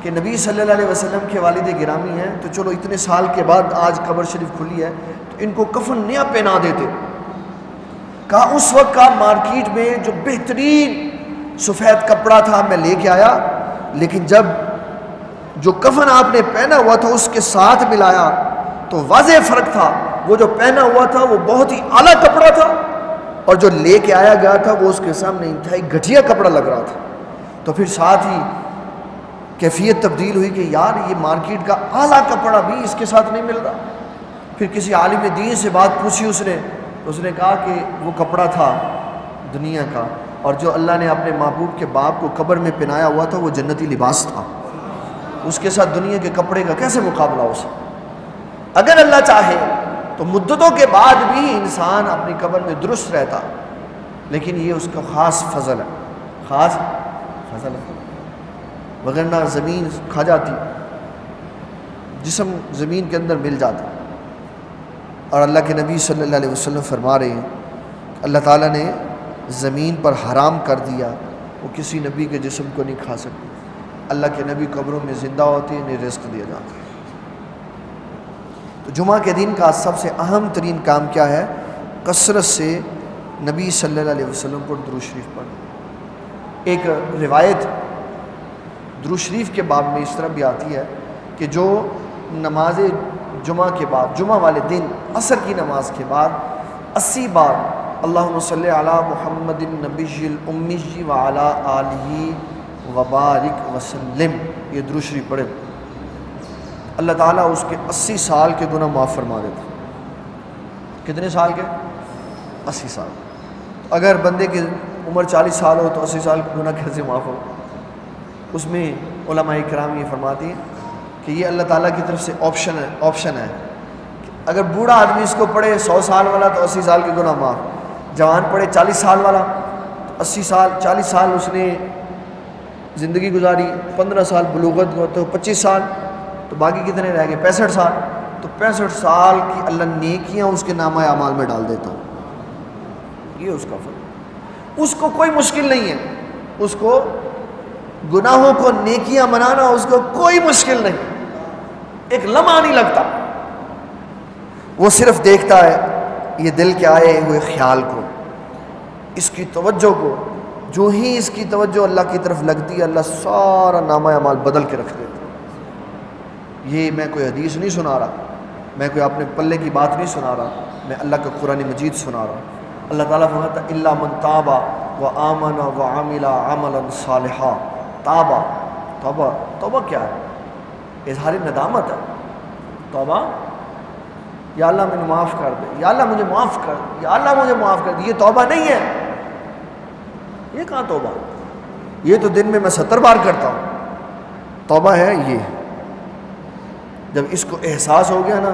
کہ نبی صلی اللہ علیہ وسلم کے والد گرامی ہیں تو چلو اتنے سال کے بعد آج قبر شریف کھلی ہے تو ان کو کفن نیا پہنا دیتے۔ کہا اس وقت کا مارکیٹ میں جو بہترین سفید کپڑا تھا میں لے کے آیا، لیکن جب جو کفن آپ نے پہنا ہوا تھا اس کے ساتھ ملایا تو واضح فرق تھا، وہ جو پہنا ہوا تھا وہ بہت ہی اعلیٰ کپڑا تھا، اور جو لے کے آیا گیا تھا وہ اس کے سامنے انتہائی گھٹیا کپڑا لگ رہا تھا۔ تو پھر ساتھ ہی کیفیت تبدیل ہوئی کہ یار یہ مارکیٹ کا اعلیٰ کپڑا بھی اس کے ساتھ نہیں مل رہا۔ پھر کسی عالم دین سے بات پوچھی اس نے کہا کہ وہ کپڑا تھا دنیا کا، اور جو اللہ نے اپنے محبوب کے باپ کو قبر میں پہنایا ہوا تھا وہ جنتی لباس تھا، اس کے ساتھ دنیا کے کپڑے کا کیسے مقابلہ ہو سکتا۔ اگر اللہ چاہے تو مدتوں کے بعد بھی انسان اپنی قبر میں درست رہتا، لیکن یہ اس کا خاص فضل ہے، خاص فضل ہے، وگرنہ زمین کھا جاتی، جسم زمین کے اندر مل جاتا۔ اور اللہ کے نبی صلی اللہ علیہ وسلم فرما رہے ہیں اللہ تعالیٰ نے زمین پر حرام کر دیا، وہ کسی نبی کے جسم کو نہیں کھا سکتے۔ اللہ کے نبی قبروں میں زندہ ہوتے ہیں، انہیں رزق دیا جاتا ہے۔ تو جمعہ کے دن کا سب سے اہم ترین کام کیا ہے؟ کثرت سے نبی صلی اللہ علیہ وسلم پر درود شریف پڑھنا۔ ایک روایت درود شریف کے باب میں اس طرح بھی آتی ہے کہ جو نماز جمعہ کے بعد، جمعہ والے دن عصر کی نماز کے بعد 80 بار اللہم صلی علی محمد النبی الامی وعلی آلہ وبارک وسلم یہ درود شریف پڑھے، اللہ تعالیٰ اس کے 80 سال کے گناہ معاف فرما دیتا۔ کتنے سال کے؟ 80 سال۔ اگر بندے کی عمر 40 سال ہو تو 80 سال کے گناہ کیسے معاف ہو؟ اس میں علماء کرام یہ فرماتی ہیں کہ یہ اللہ تعالیٰ کی طرف سے آپشن ہے، اگر بوڑھا آدمی اس کو پڑھے 100 سال والا تو 80 سال کے گناہ معاف، جوان پڑھے 40 سال والا تو 80 سال، 40 سال اس نے زندگی گزاری، 15 سال بلوغت کو تو 25 سال، تو باقی کتنے رہ گئے؟ 65 سال۔ تو 65 سال کی اللہ نیکیاں اس کے نامہ اعمال میں ڈال دیتا ہوں۔ یہ اس کا فرق، اس کو کوئی مشکل نہیں ہے، اس کو گناہوں کو نیکیاں بنانا اس کو کوئی مشکل نہیں، ایک لمحہ نہیں لگتا، وہ صرف دیکھتا ہے یہ دل کے آئے ہوئے خیال کو، اس کی توجہ کو، جو ہی اس کی توجہ اللہ کی طرف لگتی ہے اللہ سارا نامہ اعمال بدل کے رکھ دیتا۔ یہ میں کوئی حدیث نہیں سنا رہا، میں کوئی اپنے پلے کی بات نہیں سنا رہا، میں اللہ کا قرآن مجید سنا رہا ہوں۔ اللہ تعالیٰ فرماتا ہے الا من تاب وآمن وعمل عملا صالحا، تابا، توبہ کیا ہے؟ اظہار ندامت ہے توبہ۔ یا اللہ مجھے معاف کر دے، یا اللہ مجھے معاف کر دے، یا اللہ مجھے معاف کر دے، یہ توبہ نہیں ہے۔ یہ کہاں توبہ؟ یہ تو دن میں 70 بار کرتا ہوں۔ توبہ ہے یہ جب اس کو احساس ہو گیا نا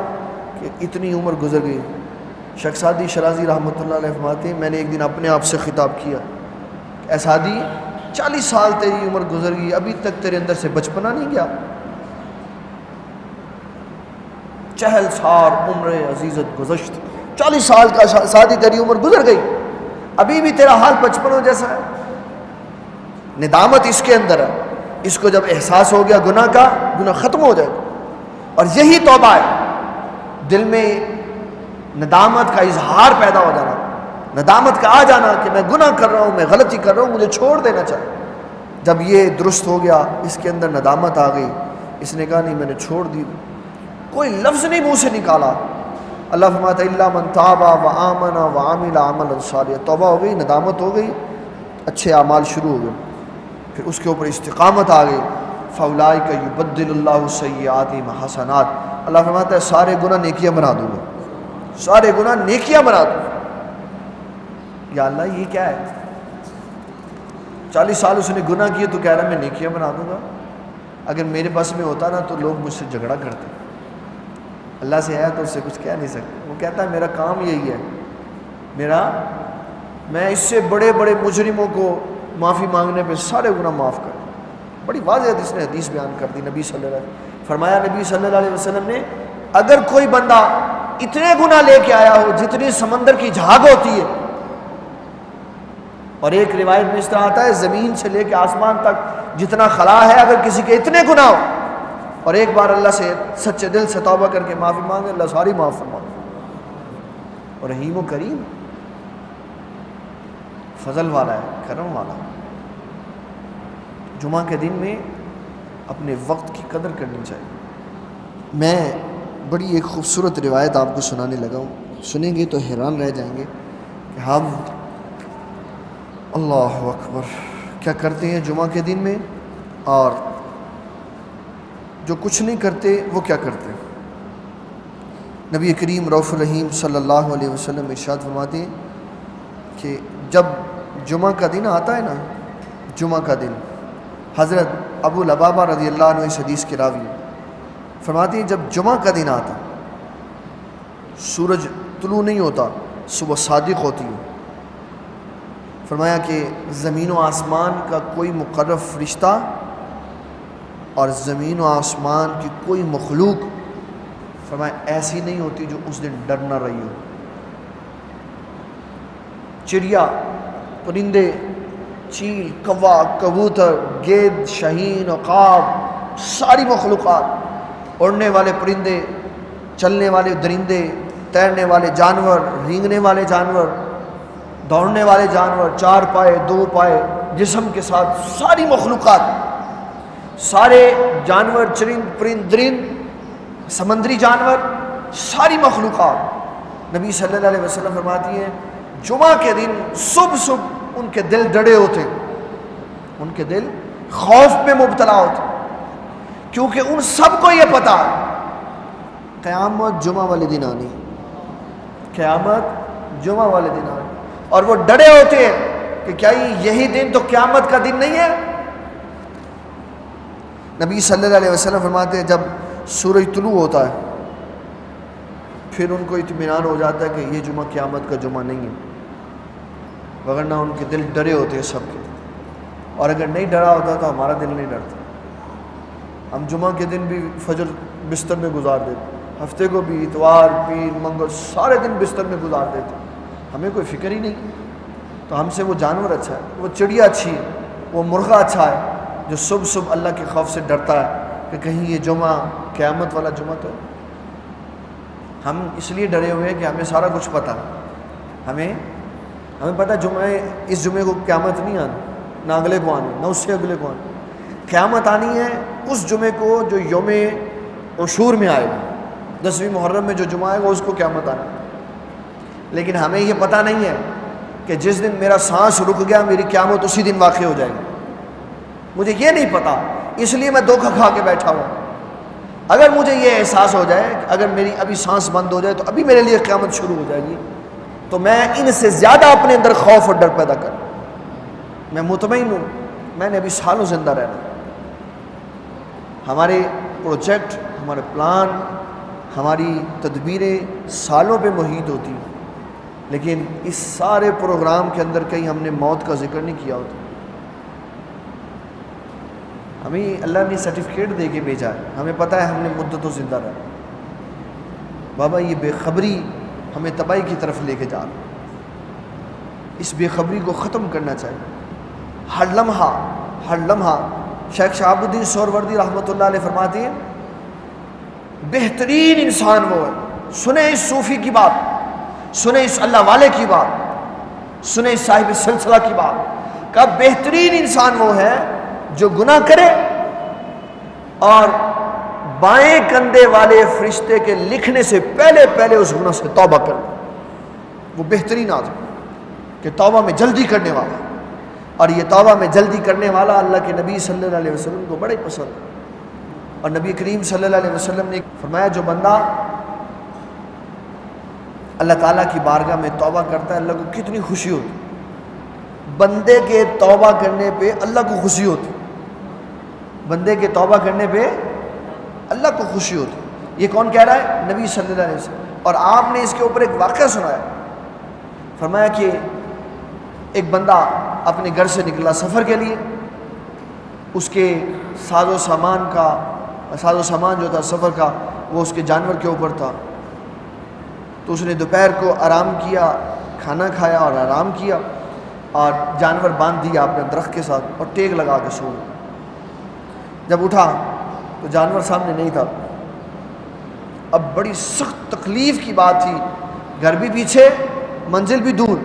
کہ اتنی عمر گزر گئی۔ شیخ سعدی شرازی رحمۃ اللہ علیہ فرماتے ہیں، میں نے ایک دن اپنے آپ سے خطاب کیا، اے سعدی 40 سال تیری عمر گزر گئی، ابھی تک تیرے اندر سے بچپنا نہیں گیا؟ چہل سار عمر عزیزت گزشت، 40 سال کا سعدی تیری عمر گزر گئی، ابھی بھی تیرا حال بچپنوں جیسا ہے۔ ندامت اس کے اندر ہے، اس کو جب احساس ہو گیا گناہ کا، گناہ ختم ہو جائے گا۔ اور یہی توبہ ہے، دل میں ندامت کا اظہار پیدا ہو جانا، ندامت کا آ جانا کہ میں گناہ کر رہا ہوں، میں غلطی کر رہا ہوں، مجھے چھوڑ دینا چاہیے۔ جب یہ درست ہو گیا، اس کے اندر ندامت آ گئی، اس نے کہا نہیں میں نے چھوڑ دی، کوئی لفظ نہیں منہ سے نکالا۔ اللہ فرماتا ہے الا من تاب وآمن وعمل عملا صالحا، توبہ ہو گئی، ندامت ہو گئی، اچھے اعمال شروع ہو گئے، پھر اس کے اوپر استقامت آ گئی۔ فاولئک یبدل اللہ سیئاتہم حسنات، اللہ فرماتا ہے سارے گناہ نیکیاں بنا دوں گا، سارے گناہ نیکیاں بنا دوں گا۔ یا اللہ یہ کیا ہے؟ 40 سال اس نے گناہ کیے تو کہہ رہا میں نیکیاں بنا دوں گا۔ اگر میرے پاس میں ہوتا نا تو لوگ مجھ سے جھگڑا کرتے، اللہ سے ہے تو اس سے کچھ کہہ نہیں سکتے۔ وہ کہتا ہے میرا کام یہی ہے، میں اس سے بڑے بڑے مجرموں کو معافی مانگنے پہ سارے گناہ معاف کر۔ بڑی واضح اس نے حدیث بیان کر دی نبی صلی اللہ علیہ وسلم۔ فرمایا نبی صلی اللہ علیہ وسلم نے، اگر کوئی بندہ اتنے گناہ لے کے آیا ہو جتنی سمندر کی جھاگ ہوتی ہے، اور ایک روایت میں اس طرح آتا ہے زمین سے لے کے آسمان تک جتنا خلا ہے، اگر کسی کے اتنے گناہ ہو اور ایک بار اللہ سے سچے دل سے توبہ کر کے معافی مانگے، اللہ ساری معاف فرما۔ اور رحیم و کریم، فضل والا ہے، کرم والا۔ جمعہ کے دن میں اپنے وقت کی قدر کرنی چاہیے۔ میں بڑی ایک خوبصورت روایت آپ کو سنانے لگا ہوں، سنیں گے تو حیران رہ جائیں گے کہ ہم اللہ اکبر کیا کرتے ہیں جمعہ کے دن میں، اور جو کچھ نہیں کرتے وہ کیا کرتے ہیں۔ نبی کریم رؤوف الرحیم صلی اللہ علیہ وسلم ارشاد فرماتے ہیں کہ جب جمعہ کا دن آتا ہے نا، جمعہ کا دن، حضرت ابو لبابہ رضی اللہ عنہ اس حدیث کے راوی فرماتے ہیں جب جمعہ کا دن آتا، سورج طلوع نہیں ہوتا، صبح صادق ہوتی ہے، فرمایا کہ زمین و آسمان کا کوئی مقرب فرشتہ اور زمین و آسمان کی کوئی مخلوق فرمایا ایسی نہیں ہوتی جو اس دن ڈر نہ رہی ہو۔ چڑیا، پرندے، چیل، کوا، کبوتر، گید، شاہین، عقاب، ساری مخلوقات، اڑنے والے پرندے، چلنے والے درندے، تیرنے والے جانور، رینگنے والے جانور، دوڑنے والے جانور، 4 پائے 2 پائے جسم کے ساتھ ساری مخلوقات، سارے جانور، چرند پرند درند، سمندری جانور، ساری مخلوقات، نبی صلی اللہ علیہ وسلم فرماتی ہیں جمعہ کے دن صبح ان کے دل ڈرے ہوتے، ان کے دل خوف میں مبتلا ہوتے، کیونکہ ان سب کو یہ پتا قیامت جمعہ والے دن آنی، قیامت جمعہ والے دن آنی، اور وہ ڈرے ہوتے ہیں کہ کیا یہی دن تو قیامت کا دن نہیں ہے۔ نبی صلی اللہ علیہ وسلم فرماتے ہیں جب سورج طلوع ہوتا ہے پھر ان کو اطمینان ہو جاتا ہے کہ یہ جمعہ قیامت کا جمعہ نہیں ہے، وگرنہ ان کے دل ڈرے ہوتے ہیں سب کے، اور اگر نہیں ڈرا ہوتا تو ہمارا دل نہیں ڈرتا۔ ہم جمعہ کے دن بھی فجر بستر میں گزار دیتے، ہفتے کو بھی اتوار پیر منگل سارے دن بستر میں گزار دیتے، ہمیں کوئی فکر ہی نہیں۔ تو ہم سے وہ جانور اچھا ہے، وہ چڑیا اچھی ہے، وہ مرغہ اچھا ہے جو صبح اللہ کے خوف سے ڈرتا ہے کہ کہیں یہ جمعہ قیامت والا جمعہ تو۔ ہم اس لیے ڈرے ہوئے ہیں کہ ہمیں سارا کچھ پتہ، ہمیں پتہ اس جمعے کو قیامت نہیں آنی، نہ اگلے کو آنی، نہ اس سے اگلے کو آنی، قیامت آنی ہے اس جمعے کو جو یوم عاشور میں آئے گا، 10ویں محرم میں جو جمعہ آئے گا اس کو قیامت آنی۔ لیکن ہمیں یہ پتہ نہیں ہے کہ جس دن میرا سانس رک گیا میری قیامت اسی دن واقع ہو جائے گی، مجھے یہ نہیں پتا، اس لیے میں دھوکہ کھا کے بیٹھا ہوں۔ اگر مجھے یہ احساس ہو جائے کہ اگر میری ابھی سانس بند ہو جائے تو ابھی میرے لیے قیامت شروع ہو جائے گی، تو میں ان سے زیادہ اپنے اندر خوف اور ڈر پیدا کروں۔ میں مطمئن ہوں میں نے ابھی سالوں زندہ رہنا۔ ہمارے پروجیکٹ، ہمارے پلان، ہماری تدبیریں سالوں پہ محیط ہوتی ہیں، لیکن اس سارے پروگرام کے اندر کہیں ہم نے موت کا ذکر نہیں کیا ہوتا۔ ہمیں اللہ نے سرٹیفکیٹ دے کے بھیجا ہے، ہمیں پتہ ہے ہم نے مدتوں زندہ رہا۔ بابا یہ بے خبری ہمیں تباہی کی طرف لے کے جا رہا، اس بے خبری کو ختم کرنا چاہیے۔ ہر لمحہ شیخ شہاب الدین سہروردی رحمۃ اللہ علیہ فرماتے ہیں بہترین انسان وہ ہے، سنیں اس صوفی کی بات، سنیں اس اللہ والے کی بات، سنیں اس صاحب سلسلہ کی بات، کہ بہترین انسان وہ ہے جو گناہ کرے اور بائیں کندھے والے فرشتے کے لکھنے سے پہلے اس گناہ سے توبہ کر لے۔ وہ بہترین آدمی کہ توبہ میں جلدی کرنے والا، اور یہ توبہ میں جلدی کرنے والا اللہ کے نبی صلی اللہ علیہ وسلم کو بڑے پسند ہے۔ اور نبی کریم صلی اللہ علیہ وسلم نے فرمایا جو بندہ اللہ تعالیٰ کی بارگاہ میں توبہ کرتا ہے اللہ کو کتنی خوشی ہوتی۔ بندے کے توبہ کرنے پہ اللہ کو خوشی ہوتی، بندے کے توبہ کرنے پہ اللہ کو خوشی ہوتی۔ یہ کون کہہ رہا ہے؟ نبی صلی اللہ علیہ وسلم۔ اور آپ نے اس کے اوپر ایک واقعہ سنایا، فرمایا کہ ایک بندہ اپنے گھر سے نکلا سفر کے لیے، اس کے ساز و سامان جو تھا سفر کا وہ اس کے جانور کے اوپر تھا، تو اس نے دوپہر کو آرام کیا، کھانا کھایا اور آرام کیا، اور جانور باندھ دیا اپنے درخت کے ساتھ اور ٹیک لگا کے سو گیا۔ جب اٹھا تو جانور سامنے نہیں تھا۔ اب بڑی سخت تکلیف کی بات تھی، گھر بھی پیچھے، منزل بھی دور،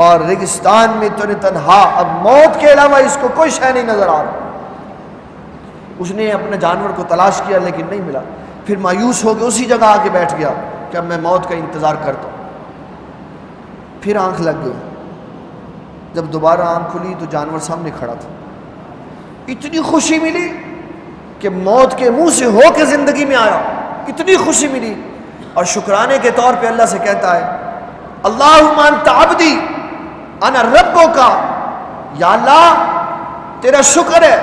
اور ریگستان میں تنہا، اب موت کے علاوہ اس کو کوئی شے نہیں نظر آ رہا۔ اس نے اپنے جانور کو تلاش کیا لیکن نہیں ملا، پھر مایوس ہو کے اسی جگہ آ کے بیٹھ گیا کہ اب میں موت کا انتظار کرتا ہوں۔ پھر آنکھ لگ گئی، جب دوبارہ آنکھ کھلی تو جانور سامنے کھڑا تھا۔ اتنی خوشی ملی کہ موت کے منہ سے ہو کے زندگی میں آیا، اتنی خوشی ملی، اور شکرانے کے طور پہ اللہ سے کہتا ہے اللہم انت عبدی انا ربک، یا اللہ تیرا شکر ہے،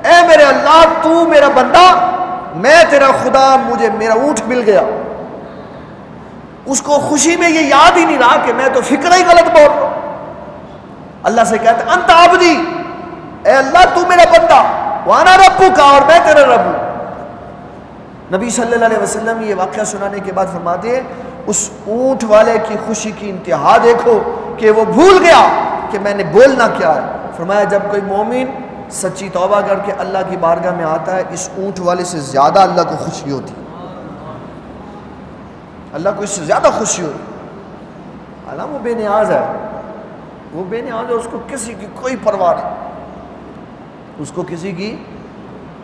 اے میرے اللہ تو میرا بندہ، میں تیرا خدا، مجھے میرا اونٹ مل گیا۔ اس کو خوشی میں یہ یاد ہی نہیں رہا کہ میں تو فکر ہی غلط بول رہا ہوں۔ اللہ سے کہتا ہے انت عبدی، اے اللہ تو میرا بندہ، وانا ربک، اور میں تیرا رب ہوں۔ نبی صلی اللہ علیہ وسلم یہ واقعہ سنانے کے بعد فرماتے ہیں اس اونٹ والے کی خوشی کی انتہا دیکھو کہ وہ بھول گیا کہ میں نے بولنا کیا ہے۔ فرمایا جب کوئی مومن سچی توبہ کر کے اللہ کی بارگاہ میں آتا ہے، اس اونٹ والے سے زیادہ اللہ کو خوشی ہوتی، اللہ کو اس سے زیادہ خوشی ہوتی۔ حالانکہ وہ بے نیاز ہے، وہ بے نیاز ہے، اس کو کسی کی کوئی پرواہ نہیں، اس کو کسی کی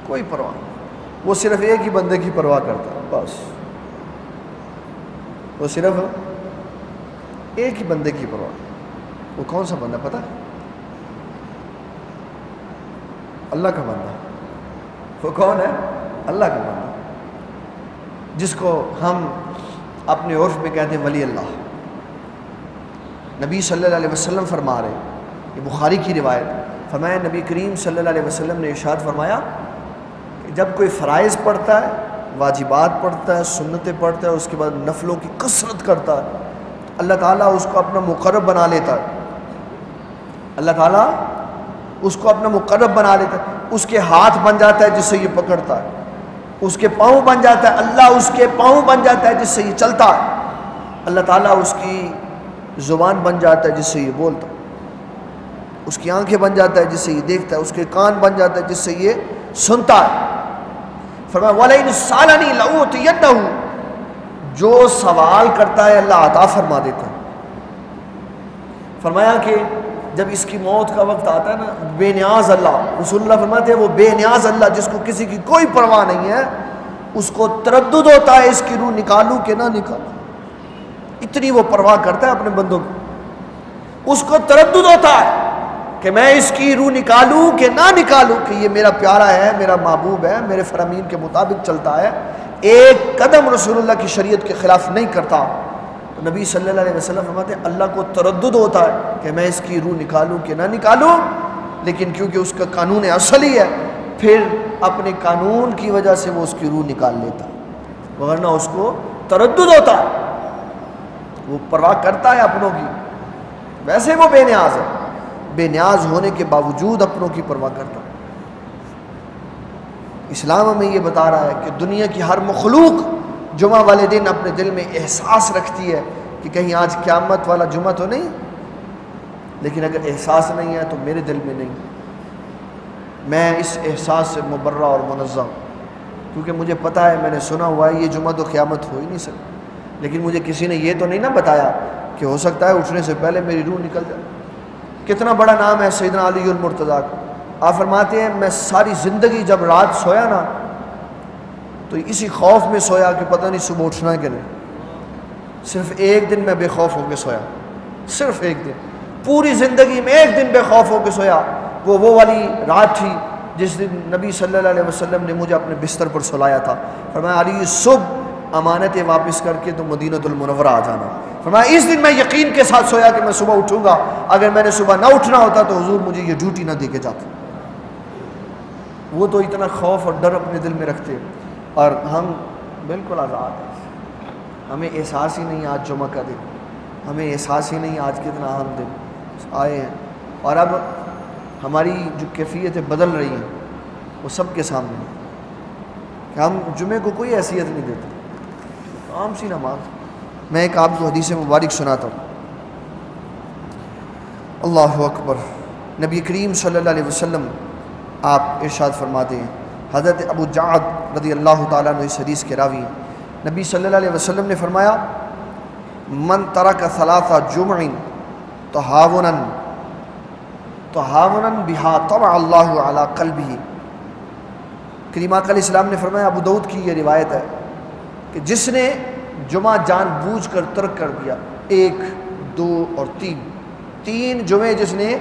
کوئی پرواہ نہیں، وہ صرف ایک ہی بندے کی پرواہ کرتا ہے، بس وہ صرف ایک ہی بندے کی پرواہ۔ وہ کون سا بندہ پتہ ہے؟ اللہ کا بندہ۔ وہ کون ہے؟ اللہ کا بندہ، جس کو ہم اپنے عرف میں کہتے ہیں ولی اللہ۔ نبی صلی اللہ علیہ وسلم فرما رہے، یہ بخاری کی روایت، فرمایا نبی کریم صلی اللہ علیہ وسلم نے ارشاد فرمایا کہ جب کوئی فرائض پڑھتا ہے، واجبات پڑھتا ہے، سنتیں پڑھتا ہے، اس کے بعد نفلوں کی کثرت کرتا ہے، اللہ تعالیٰ اس کو اپنا مقرب بنا لیتا ہے۔ اللہ تعالیٰ اس کو اپنا مقرب بنا لیتا ہے، اس کے ہاتھ بن جاتا ہے جس سے یہ پکڑتا ہے، اس کے پاؤں بن جاتا ہے، اللہ اس کے پاؤں بن جاتا ہے جس سے یہ چلتا ہے، اللہ تعالیٰ اس کی زبان بن جاتا ہے جس سے یہ بولتا ہے، اس کی آنکھیں بن جاتا ہے جس سے یہ دیکھتا ہے، اس کے کان بن جاتا ہے جس سے یہ سنتا ہے۔ فرمایا وَلَئِنْ سَأَلَنِي لَأُوتِيَنَّهُ، جو سوال کرتا ہے اللہ عطا فرما دیتا ہے۔ فرمایا کہ جب اس کی موت کا وقت آتا ہے نا، بے نیاز اللہ، رسول اللہ فرماتے ہیں وہ بے نیاز اللہ جس کو کسی کی کوئی پرواہ نہیں ہے، اس کو تردد ہوتا ہے اس کی روح نکالوں کہ نہ نکالوں، اتنی وہ پرواہ کرتا ہے اپنے بندوں کی، اس کو تردد ہوتا ہے کہ میں اس کی روح نکالوں کہ نہ نکالوں، کہ یہ میرا پیارا ہے، میرا محبوب ہے، میرے فرامین کے مطابق چلتا ہے، ایک قدم رسول اللہ کی شریعت کے خلاف نہیں کرتا، تو نبی صلی اللہ علیہ وسلم فرماتے ہیں اللہ کو تردد ہوتا ہے کہ میں اس کی روح نکالوں کہ نہ نکالوں، لیکن کیونکہ اس کا قانون اصلی ہے، پھر اپنے قانون کی وجہ سے وہ اس کی روح نکال لیتا، ورنہ اس کو تردد ہوتا ہے، وہ پرواہ کرتا ہے اپنوں کی، ویسے وہ بے نیاز ہے، بے نیاز ہونے کے باوجود اپنوں کی پرواہ کرتا ہے۔ اسلام ہمیں یہ بتا رہا ہے کہ دنیا کی ہر مخلوق جمعہ والے دن اپنے دل میں احساس رکھتی ہے کہ کہیں آج قیامت والا جمعہ تو نہیں، لیکن اگر احساس نہیں ہے تو میرے دل میں نہیں، میں اس احساس سے مبرہ اور منزہ ہوں، کیونکہ مجھے پتہ ہے، میں نے سنا ہوا ہے یہ جمعہ تو قیامت ہو ہی نہیں سکتا، لیکن مجھے کسی نے یہ تو نہیں نہ بتایا کہ ہو سکتا ہے اٹھنے سے پہلے میری روح نکل جائے۔ کتنا بڑا نام ہے سیدنا علی المرتضیٰ کا۔ آپ فرماتے ہیں میں ساری زندگی جب رات سویا نا تو اسی خوف میں سویا کہ پتہ نہیں صبح اٹھنا ہے کہ نہیں، صرف ایک دن میں بے خوف ہو کے سویا، صرف ایک دن، پوری زندگی میں ایک دن بے خوف ہو کے سویا، وہ والی رات تھی جس دن نبی صلی اللہ علیہ وسلم نے مجھے اپنے بستر پر سلایا تھا، فرمایا علی صبح امانتیں واپس کر کے تو مدینہ المنورہ آ جانا، فرمایا اس دن میں یقین کے ساتھ سویا کہ میں صبح اٹھوں گا، اگر میں نے صبح نہ اٹھنا ہوتا تو حضور مجھے یہ ڈیوٹی نہ دے کے جاتے۔ وہ تو اتنا خوف اور ڈر اپنے دل میں رکھتے، اور ہم بالکل آزاد ہیں، ہمیں احساس ہی نہیں آج جمعہ کا دن، ہمیں احساس ہی نہیں آج کتنا اہم دن آئے ہیں، اور اب ہماری جو کیفیتیں بدل رہی ہیں وہ سب کے سامنے ہیں کہ ہم جمعے کو کوئی حیثیت نہیں دیتے، عام سی نماز۔ میں ایک آپ کو حدیث مبارک سناتا ہوں، اللہ اکبر۔ نبی کریم صلی اللہ علیہ وسلم آپ ارشاد فرماتے ہیں، حضرت ابو جعد رضی اللہ تعالیٰ عنہ اس حدیث کے راوی ہیں، نبی صلی اللہ علیہ وسلم نے فرمایا من ترک ثلاث جمع تہاونا بہا طبع اللہ علی قلبہ، کریم آقا علیہ السلام نے فرمایا، ابو داؤد کی یہ روایت ہے کہ جس نے جمعہ جان بوجھ کر ترک کر دیا، 1 2 اور 3 جمعے جس نے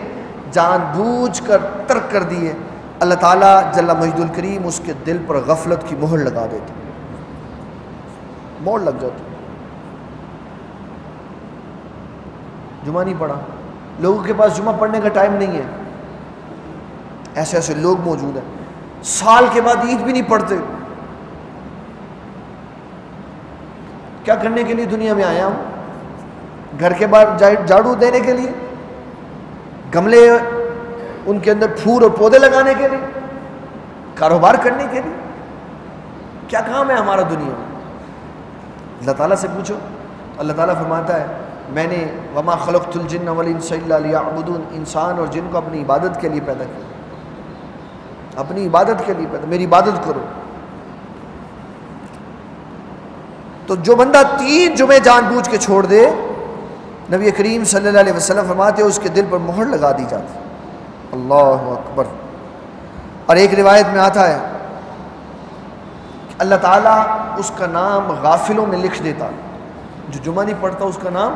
جان بوجھ کر ترک کر دیے، اللہ تعالیٰ جل مجد الکریم اس کے دل پر غفلت کی مہر لگا دیتے، مہر لگ جاتی۔ جمعہ نہیں پڑھا، لوگوں کے پاس جمعہ پڑھنے کا ٹائم نہیں ہے، ایسے ایسے لوگ موجود ہیں، سال کے بعد عید بھی نہیں پڑھتے، کیا کرنے کے لیے دنیا میں آیا ہوں؟ گھر کے باہر جھاڑو دینے کے لیے، گملے ان کے اندر پھول اور پودے لگانے کے لیے، کاروبار کرنے کے لیے، کیا کام ہے ہمارا دنیا میں؟ اللہ تعالیٰ سے پوچھو، اللہ تعالیٰ فرماتا ہے میں نے وما خلقت الجن والانس الا لیعبدون، انسان اور جن کو اپنی عبادت کے لیے پیدا کیا، اپنی عبادت کے لیے پیدا، میری عبادت کرو۔ تو جو بندہ 3 جمعے جان بوجھ کے چھوڑ دے، نبی کریم صلی اللہ علیہ وسلم فرماتے ہیں اس کے دل پر مہر لگا دی جاتی، اللہ اکبر۔ اور ایک روایت میں آتا ہے کہ اللہ تعالیٰ اس کا نام غافلوں میں لکھ دیتا، جو جمعہ نہیں پڑھتا اس کا نام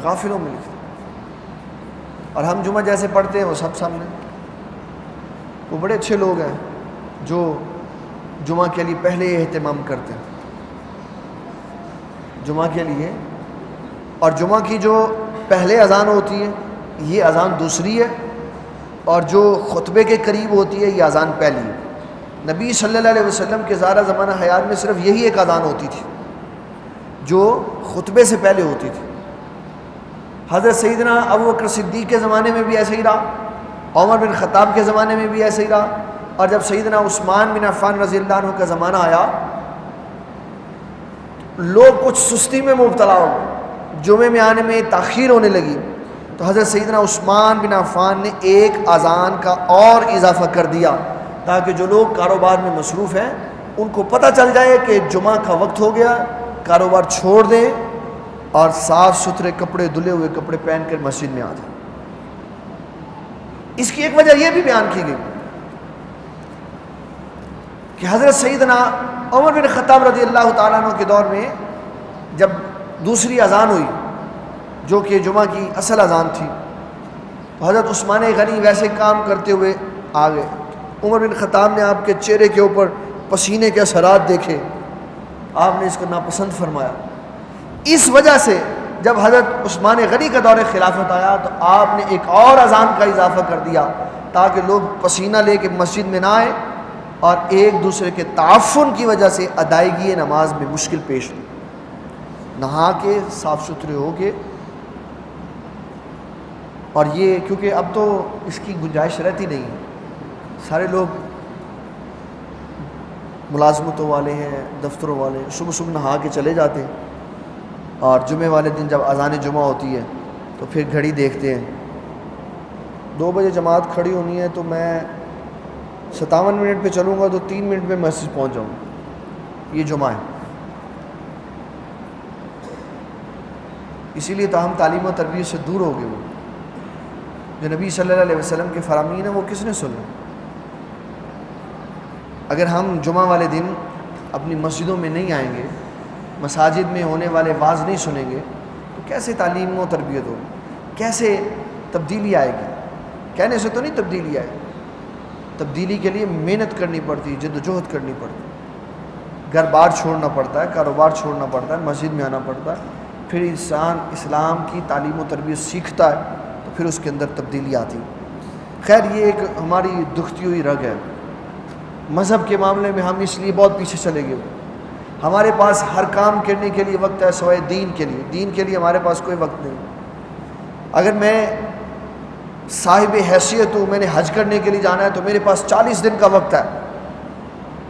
غافلوں میں لکھ دیتا، اور ہم جمعہ جیسے پڑھتے ہیں وہ سب سامنے، وہ بڑے اچھے لوگ ہیں جو جمعہ کے لیے پہلے اہتمام کرتے ہیں، جمعہ کے لیے، اور جمعہ کی جو پہلے اذان ہوتی ہے یہ اذان دوسری ہے، اور جو خطبے کے قریب ہوتی ہے یہ اذان پہلی ہے۔ نبی صلی اللہ علیہ وسلم کے ظاہرہ زمانہ حیات میں صرف یہی ایک اذان ہوتی تھی جو خطبے سے پہلے ہوتی تھی۔ حضرت سیدنا ابو بکر صدیق کے زمانے میں بھی ایسے ہی رہا، عمر بن خطاب کے زمانے میں بھی ایسے ہی رہا، اور جب سیدنا عثمان بن عفان رضی اللہ عنہ کا زمانہ آیا لوگ کچھ سستی میں مبتلا ہو گئے، جمعے میں آنے میں تاخیر ہونے لگی، تو حضرت سیدنا عثمان بن عفان نے ایک اذان کا اور اضافہ کر دیا تاکہ جو لوگ کاروبار میں مصروف ہیں ان کو پتہ چل جائے کہ جمعہ کا وقت ہو گیا، کاروبار چھوڑ دیں اور صاف ستھرے کپڑے، دھلے ہوئے کپڑے پہن کر مسجد میں آ جائیں۔ اس کی ایک وجہ یہ بھی بیان کی گئی کہ حضرت سیدنا عمر بن خطاب رضی اللہ تعالیٰ عنہ کے دور میں جب دوسری اذان ہوئی جو کہ جمعہ کی اصل اذان تھی، تو حضرت عثمان غنی ویسے کام کرتے ہوئے آ گئے. عمر بن خطاب نے آپ کے چہرے کے اوپر پسینے کے اثرات دیکھے, آپ نے اس کو ناپسند فرمایا. اس وجہ سے جب حضرت عثمان غنی کا دور خلافت آیا تو آپ نے ایک اور اذان کا اضافہ کر دیا تاکہ لوگ پسینہ لے کے مسجد میں نہ آئیں اور ایک دوسرے کے تعفن کی وجہ سے ادائیگی نماز میں مشکل پیش ہو. نہا کے صاف ستھرے ہو کے, اور یہ کیونکہ اب تو اس کی گنجائش رہتی نہیں ہے, سارے لوگ ملازمتوں والے ہیں, دفتروں والے, صبح صبح نہا کے چلے جاتے ہیں, اور جمعے والے دن جب اذان جمعہ ہوتی ہے تو پھر گھڑی دیکھتے ہیں 2 بجے جماعت کھڑی ہونی ہے تو میں 57 منٹ پہ چلوں گا تو 3 منٹ میں مسجد پہنچ جاؤں گا, یہ جمعہ ہے. اسی لیے تو ہم تعلیم و تربیت سے دور ہو گئے. وہ جو نبی صلی اللہ علیہ وسلم کے فرامین ہیں وہ کس نے سنا؟ اگر ہم جمعہ والے دن اپنی مسجدوں میں نہیں آئیں گے, مساجد میں ہونے والے واعظ نہیں سنیں گے, تو کیسے تعلیم و تربیت ہوگی, کیسے تبدیلی آئے گی؟ کہنے سے تو نہیں تبدیلی آئے. تبدیلی کے لیے محنت کرنی پڑتی, جد و جہد کرنی پڑتی, گھر بار چھوڑنا پڑتا ہے, کاروبار چھوڑنا پڑتا ہے, مسجد میں آنا پڑتا ہے. پھر انسان اسلام کی تعلیم و تربیت سیکھتا ہے تو پھر اس کے اندر تبدیلی آتی. خیر یہ ایک ہماری دکھتی ہوئی رگ ہے. مذہب کے معاملے میں ہم اس لیے بہت پیچھے چلے گئے. ہمارے پاس ہر کام کرنے کے لیے وقت ہے سوائے دین کے لیے. دین کے لیے ہمارے پاس کوئی وقت نہیں. اگر میں صاحب حیثیت ہوں, میں نے حج کرنے کے لیے جانا ہے تو میرے پاس 40 دن کا وقت ہے.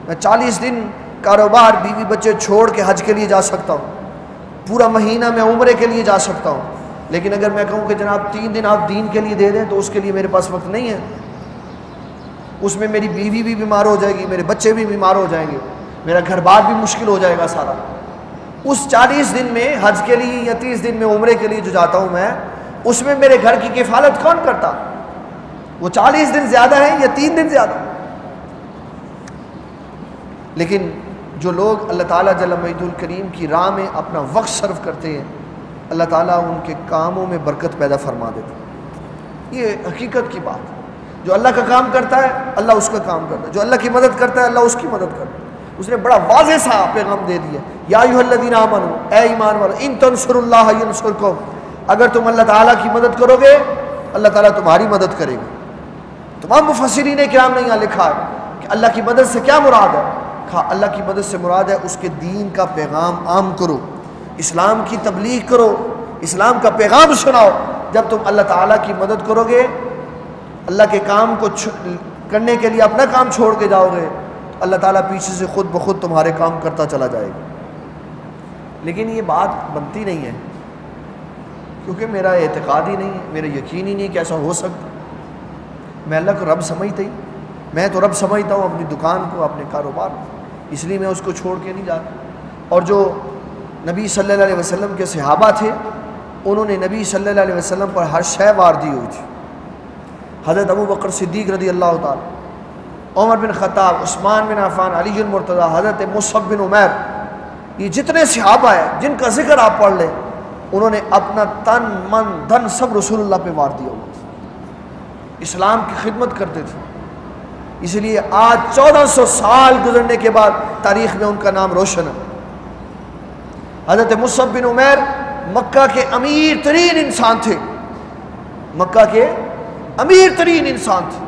میں 40 دن کاروبار بیوی بچے چھوڑ کے حج کے لیے جا سکتا ہوں. پورا مہینہ میں عمرے کے لیے جا سکتا ہوں. لیکن اگر میں کہوں کہ جناب 3 دن آپ دین کے لیے دے دیں تو اس کے لیے میرے پاس وقت نہیں ہے. اس میں میری بیوی بھی بیمار ہو جائے گی, میرے بچے بھی بیمار ہو جائیں گے, میرا گھر بار بھی مشکل ہو جائے گا سارا. اس 40 دن میں حج کے لیے یا 30 دن میں عمرے کے لیے جو جاتا ہوں میں, اس میں میرے گھر کی کفالت کون کرتا؟ وہ 40 دن زیادہ ہیں یا 3 دن زیادہ؟ لیکن جو لوگ اللہ تعالیٰ جل مجدہ الکریم کی راہ میں اپنا وقت صرف کرتے ہیں, اللہ تعالیٰ ان کے کاموں میں برکت پیدا فرما دیتا. یہ حقیقت کی بات. جو اللہ کا کام کرتا ہے اللہ اس کا کام کرتا ہے, جو اللہ کی مدد کرتا ہے اللہ اس کی مدد کرتا ہے. اس نے بڑا واضح سا پیغام دے دیا, یا ایھا الذین آمنوا, اے ایمان والو, ان تنصروا اللہ ینصرکم, اگر تم اللہ تعالیٰ کی مدد کرو گے اللہ تعالیٰ تمہاری مدد کرے گا. تمام مفسرین کرام نے یہاں لکھا ہے کہ اللہ کی مدد سے کیا مراد ہے. کہا اللہ کی مدد سے مراد ہے اس کے دین کا پیغام عام کرو, اسلام کی تبلیغ کرو, اسلام کا پیغام سناؤ. جب تم اللہ تعالیٰ کی مدد کرو گے, اللہ کے کام کو کرنے کے لیے اپنا کام چھوڑ کے جاؤ گے, تو اللہ تعالیٰ پیچھے سے خود بخود تمہارے کام کرتا چلا جائے گا. لیکن یہ بات بنتی نہیں ہے کیونکہ میرا اعتقاد ہی نہیں ہے, میرا یقین ہی نہیں کہ ایسا ہو سکتا. میں اللہ کو رب سمجھتا ہی, میں تو رب سمجھتا ہوں اپنی دکان کو, اپنے کاروبار کو, اس لیے میں اس کو چھوڑ کے نہیں جاتا. اور جو نبی صلی اللہ علیہ وسلم کے صحابہ تھے انہوں نے نبی صلی اللہ علیہ وسلم پر ہر شے وار دی ہوئی تھی. حضرت ابو بکر صدیق رضی اللہ تعالی, عمر بن خطاب, عثمان بن عفان, علی المرتضیٰ, حضرت مصعب بن عمیر, یہ جتنے صحابہ ہیں جن کا ذکر آپ پڑھ لیں, انہوں نے اپنا تن من دھن سب رسول اللہ پہ وار دیا ہوا تھا. اسلام کی خدمت کرتے تھے. اس لیے آج 1400 سال گزرنے کے بعد تاریخ میں ان کا نام روشن ہے. حضرت مصعب بن عمیر مکہ کے امیر ترین انسان تھے, مکہ کے امیر ترین انسان تھے.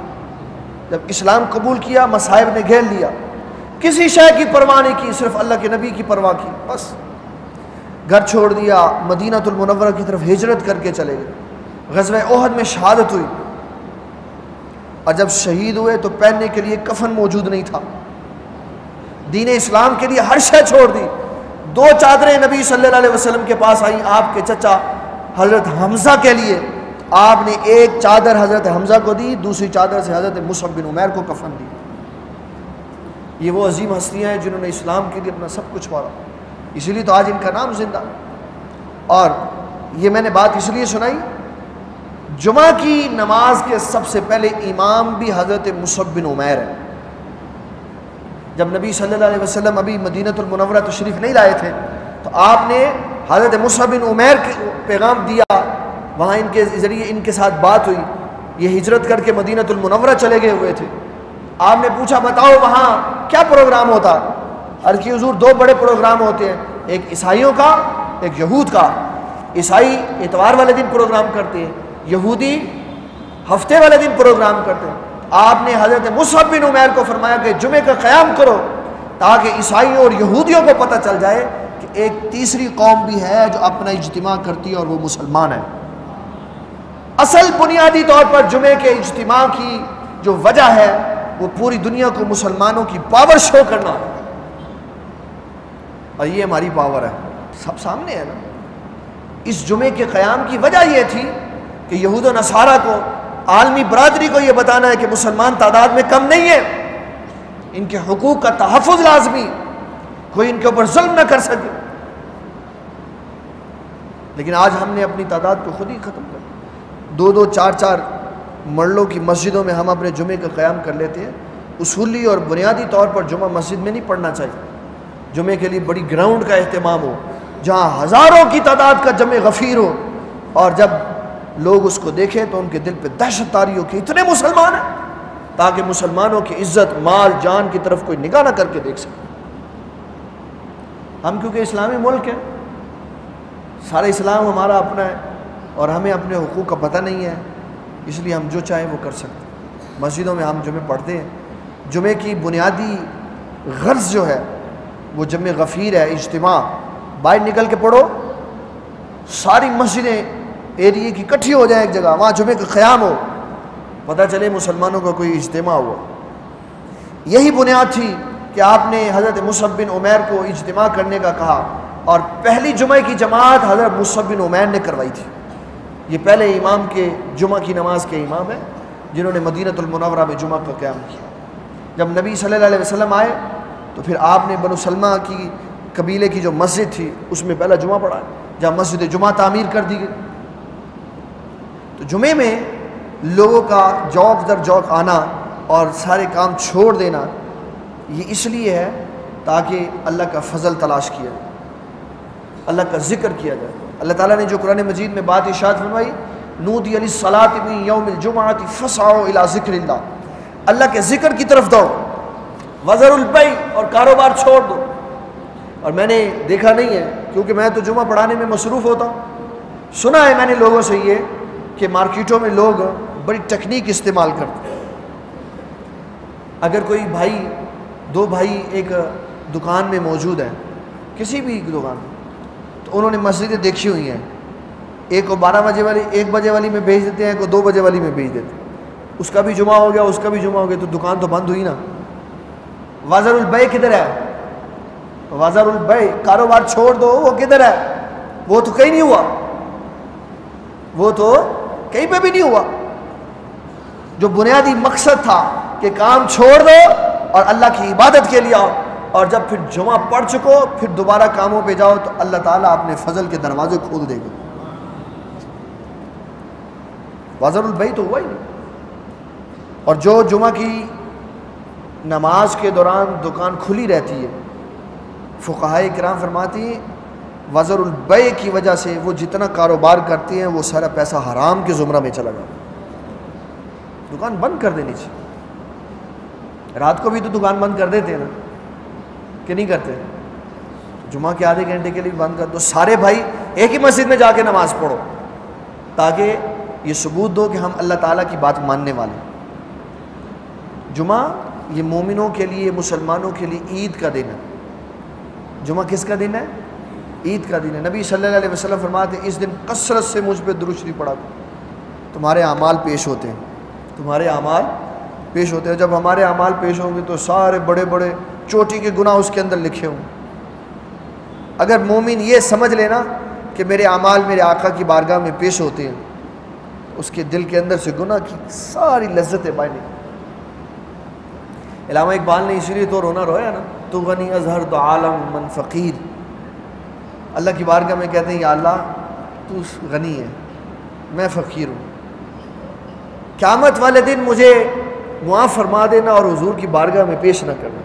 جب اسلام قبول کیا مصائب نے گھیر لیا, کسی شے کی پرواہ نہیں کی, صرف اللہ کے نبی کی پرواہ کی. بس گھر چھوڑ دیا, مدینہ المنورہ کی طرف ہجرت کر کے چلے گئے. غزوہ احد میں شہادت ہوئی, اور جب شہید ہوئے تو پہننے کے لیے کفن موجود نہیں تھا. دین اسلام کے لیے ہر شے چھوڑ دی. 2 چادریں نبی صلی اللہ علیہ وسلم کے پاس آئیں آپ کے چچا حضرت حمزہ کے لیے. آپ نے ایک چادر حضرت حمزہ کو دی, دوسری چادر سے حضرت مصعب بن عمیر کو کفن دی. یہ وہ عظیم ہستیاں ہیں جنہوں نے اسلام کے لیے اپنا سب کچھ مارا, اسی لیے تو آج ان کا نام زندہ. اور یہ میں نے بات اس لیے سنائی, جمعہ کی نماز کے سب سے پہلے امام بھی حضرت مصعب بن عمیر ہے. جب نبی صلی اللہ علیہ وسلم ابھی مدینہ المنورہ تشریف نہیں لائے تھے تو آپ نے حضرت مصعب بن عمیر کے پیغام دیا, وہاں ان کے ذریعے ان کے ساتھ بات ہوئی. یہ ہجرت کر کے مدینہ المنورہ چلے گئے ہوئے تھے. آپ نے پوچھا بتاؤ وہاں کیا پروگرام ہوتا؟ عرض کی حضور دو بڑے پروگرام ہوتے ہیں، ایک عیسائیوں کا ایک یہود کا. عیسائی اتوار والے دن پروگرام کرتے ہیں، یہودی ہفتے والے دن پروگرام کرتے ہیں. آپ نے حضرت مصعب بن عمیر کو فرمایا کہ جمعے کا قیام کرو تاکہ عیسائیوں اور یہودیوں کو پتہ چل جائے کہ ایک تیسری قوم بھی ہے جو اپنا اجتماع کرتی ہے اور وہ مسلمان ہے. اصل بنیادی طور پر جمعے کے اجتماع کی جو وجہ ہے وہ پوری دنیا کو مسلمانوں کی پاور شو کرنا ہے، اور یہ ہماری پاور ہے، سب سامنے ہے نا. اس جمعے کے قیام کی وجہ یہ تھی کہ یہود و نصارہ کو، عالمی برادری کو یہ بتانا ہے کہ مسلمان تعداد میں کم نہیں ہے، ان کے حقوق کا تحفظ لازمی، کوئی ان کے اوپر ظلم نہ کر سکے. لیکن آج ہم نے اپنی تعداد کو خود ہی ختم کر دیا. 2-2 4-4 مرلوں کی مسجدوں میں ہم اپنے جمعے کا قیام کر لیتے ہیں. اصولی اور بنیادی طور پر جمعہ مسجد میں نہیں پڑھنا چاہیے. جمعے کے لیے بڑی گراؤنڈ کا اہتمام ہو جہاں ہزاروں کی تعداد کا جمع غفیر ہو، اور جب لوگ اس کو دیکھیں تو ان کے دل پہ دہشت طاری ہو کہ اتنے مسلمان ہیں، تاکہ مسلمانوں کی عزت مال جان کی طرف کوئی نگاہ نہ کر کے دیکھ سکے. ہم کیونکہ اسلامی ملک ہیں، سارا اسلام ہمارا اپنا ہے اور ہمیں اپنے حقوق کا پتہ نہیں ہے، اس لیے ہم جو چاہیں وہ کر سکتے ہیں. مسجدوں میں ہم جمعے پڑھتے ہیں. جمعے کی بنیادی غرض جو ہے وہ جمع غفیر ہے، اجتماع. باہر نکل کے پڑھو، ساری مسجدیں ایریے کی اکٹھی ہو جائیں ایک جگہ، وہاں جمعے کا قیام ہو، پتہ چلے مسلمانوں کا کوئی اجتماع ہوا. یہی بنیاد تھی کہ آپ نے حضرت مصعب بن عمیر کو اجتماع کرنے کا کہا، اور پہلی جمعہ کی جماعت حضرت مصعب بن عمیر نے کروائی تھی. یہ پہلے امام کے جمعہ کی نماز کے امام ہیں جنہوں نے مدینہ المنورہ میں جمعہ کا قیام کیا. جب نبی صلی اللہ علیہ وسلم آئے تو پھر آپ نے بنو سلمہ کی قبیلے کی جو مسجد تھی اس میں پہلا جمعہ پڑھا، جہاں مسجد جمعہ تعمیر کر دی گئی. تو جمعے میں لوگوں کا جوق در جوق آنا اور سارے کام چھوڑ دینا یہ اس لیے ہے تاکہ اللہ کا فضل تلاش کیا جائے، اللہ کا ذکر کیا جائے. اللہ تعالیٰ نے جو قرآن مجید میں بات ارشاد فرمائی، نودی للصلاۃ من یوم الجمعۃ فاسعوا الی ذکر اللہ، اللہ کے ذکر کی طرف دوڑ، وذروا البیع، اور کاروبار چھوڑ دو. اور میں نے دیکھا نہیں ہے کیونکہ میں تو جمعہ پڑھانے میں مصروف ہوتا ہوں، سنا ہے میں نے لوگوں سے یہ کہ مارکیٹوں میں لوگ بڑی ٹیکنیک استعمال کرتے ہیں. اگر کوئی بھائی، 2 بھائی ایک دکان میں موجود ہیں، کسی بھی دکان میں، تو انہوں نے مسجدیں دیکھی ہوئی ہیں، ایک کو 12 بجے والی 1 بجے والی میں بھیج دیتے ہیں، ایک کو 2 بجے والی میں بھیج دیتے ہیں. اس کا بھی جمعہ ہو گیا، اس کا بھی جمعہ ہو گیا، تو دکان تو بند ہوئی نا. وذر البیع کدھر ہے؟ وذر البیع، کاروبار چھوڑ دو، وہ کدھر ہے؟ وہ تو کہیں نہیں ہوا، وہ تو کہیں پہ بھی نہیں ہوا. جو بنیادی مقصد تھا کہ کام چھوڑ دو اور اللہ کی عبادت کے لیے آؤ، اور جب پھر جمعہ پڑھ چکو پھر دوبارہ کاموں پہ جاؤ تو اللہ تعالیٰ اپنے فضل کے دروازے کھول دے گا. وذر البیع تو ہوا ہی نہیں. اور جو جمعہ کی نماز کے دوران دکان کھلی رہتی ہے، فقہائے کرام فرماتی ہیں وذر البیع کی وجہ سے وہ جتنا کاروبار کرتے ہیں وہ سارا پیسہ حرام کے زمرہ میں چلا گیا. دکان بند کر دینی چاہیے. رات کو بھی تو دکان بند کر دیتے ہیں نا، کہ نہیں کرتے؟ جمعہ کے آدھے گھنٹے کے لیے بند کر دو، سارے بھائی ایک ہی مسجد میں جا کے نماز پڑھو، تاکہ یہ ثبوت دو کہ ہم اللہ تعالیٰ کی بات ماننے والے. جمعہ یہ مومنوں کے لیے، مسلمانوں کے لیے عید کا دن ہے. جمعہ کس کا دن ہے؟ عید کا دن ہے. نبی صلی اللہ علیہ وسلم فرماتے ہیں اس دن کثرت سے مجھ پہ درود شریف پڑھا کرو، تمہارے اعمال پیش ہوتے ہیں، تمہارے اعمال پیش ہوتے ہیں. جب ہمارے اعمال پیش ہوں گے تو سارے بڑے بڑے چوٹی کے گناہ اس کے اندر لکھے ہوں. اگر مومن یہ سمجھ لینا کہ میرے اعمال میرے آقا کی بارگاہ میں پیش ہوتے ہیں، اس کے دل کے اندر سے گناہ کی ساری لذتیں باہر نکلیں. علامہ اقبال نے اسی لیے تو رونا رویا نا، تو غنی ازہر دو عالم من فقیر. اللہ کی بارگاہ میں کہتے ہیں یا اللہ تو غنی ہے، میں فقیر ہوں، قیامت والے دن مجھے معاف فرما دینا اور حضور کی بارگاہ میں پیش نہ کرنا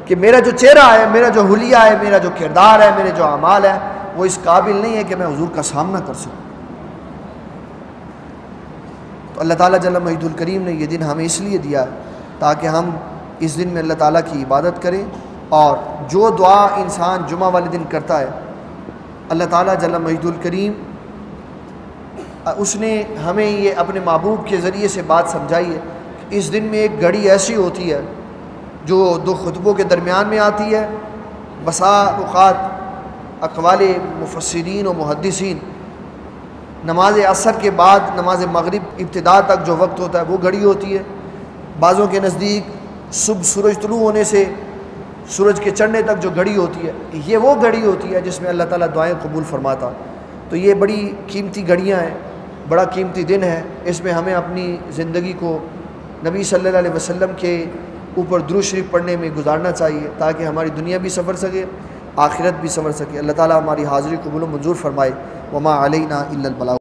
کہ میرا جو چہرہ ہے، میرا جو حلیہ ہے، میرا جو کردار ہے، میرے جو اعمال ہے وہ اس قابل نہیں ہے کہ میں حضور کا سامنا کر سکوں. تو اللہ تعالیٰ جل مجید الکریم نے یہ دن ہمیں اس لیے دیا تاکہ ہم اس دن میں اللہ تعالیٰ کی عبادت کریں، اور جو دعا انسان جمعہ والے دن کرتا ہے اللہ تعالیٰ جل مجید الکریم اس نے ہمیں یہ اپنے محبوب کے ذریعے سے بات سمجھائی ہے کہ اس دن میں ایک گھڑی ایسی ہوتی ہے جو دو خطبوں کے درمیان میں آتی ہے۔ بسا اوقات اقوال مفسرین و محدثین نماز عصر کے بعد نماز مغرب ابتدا تک جو وقت ہوتا ہے وہ گھڑی ہوتی ہے، بعضوں کے نزدیک صبح سورج طلوع ہونے سے سورج کے چڑھنے تک جو گھڑی ہوتی ہے یہ وہ گھڑی ہوتی ہے جس میں اللہ تعالیٰ دعائیں قبول فرماتا۔ تو یہ بڑی قیمتی گھڑیاں ہیں، بڑا قیمتی دن ہے، اس میں ہمیں اپنی زندگی کو نبی صلی اللہ علیہ وسلم کے اوپر درود شریف پڑھنے میں گزارنا چاہیے تاکہ ہماری دنیا بھی سنور سکے، آخرت بھی سنور سکے۔ اللہ تعالیٰ ہماری حاضری قبول و منظور فرمائے۔ وما علینا الا البلاغ۔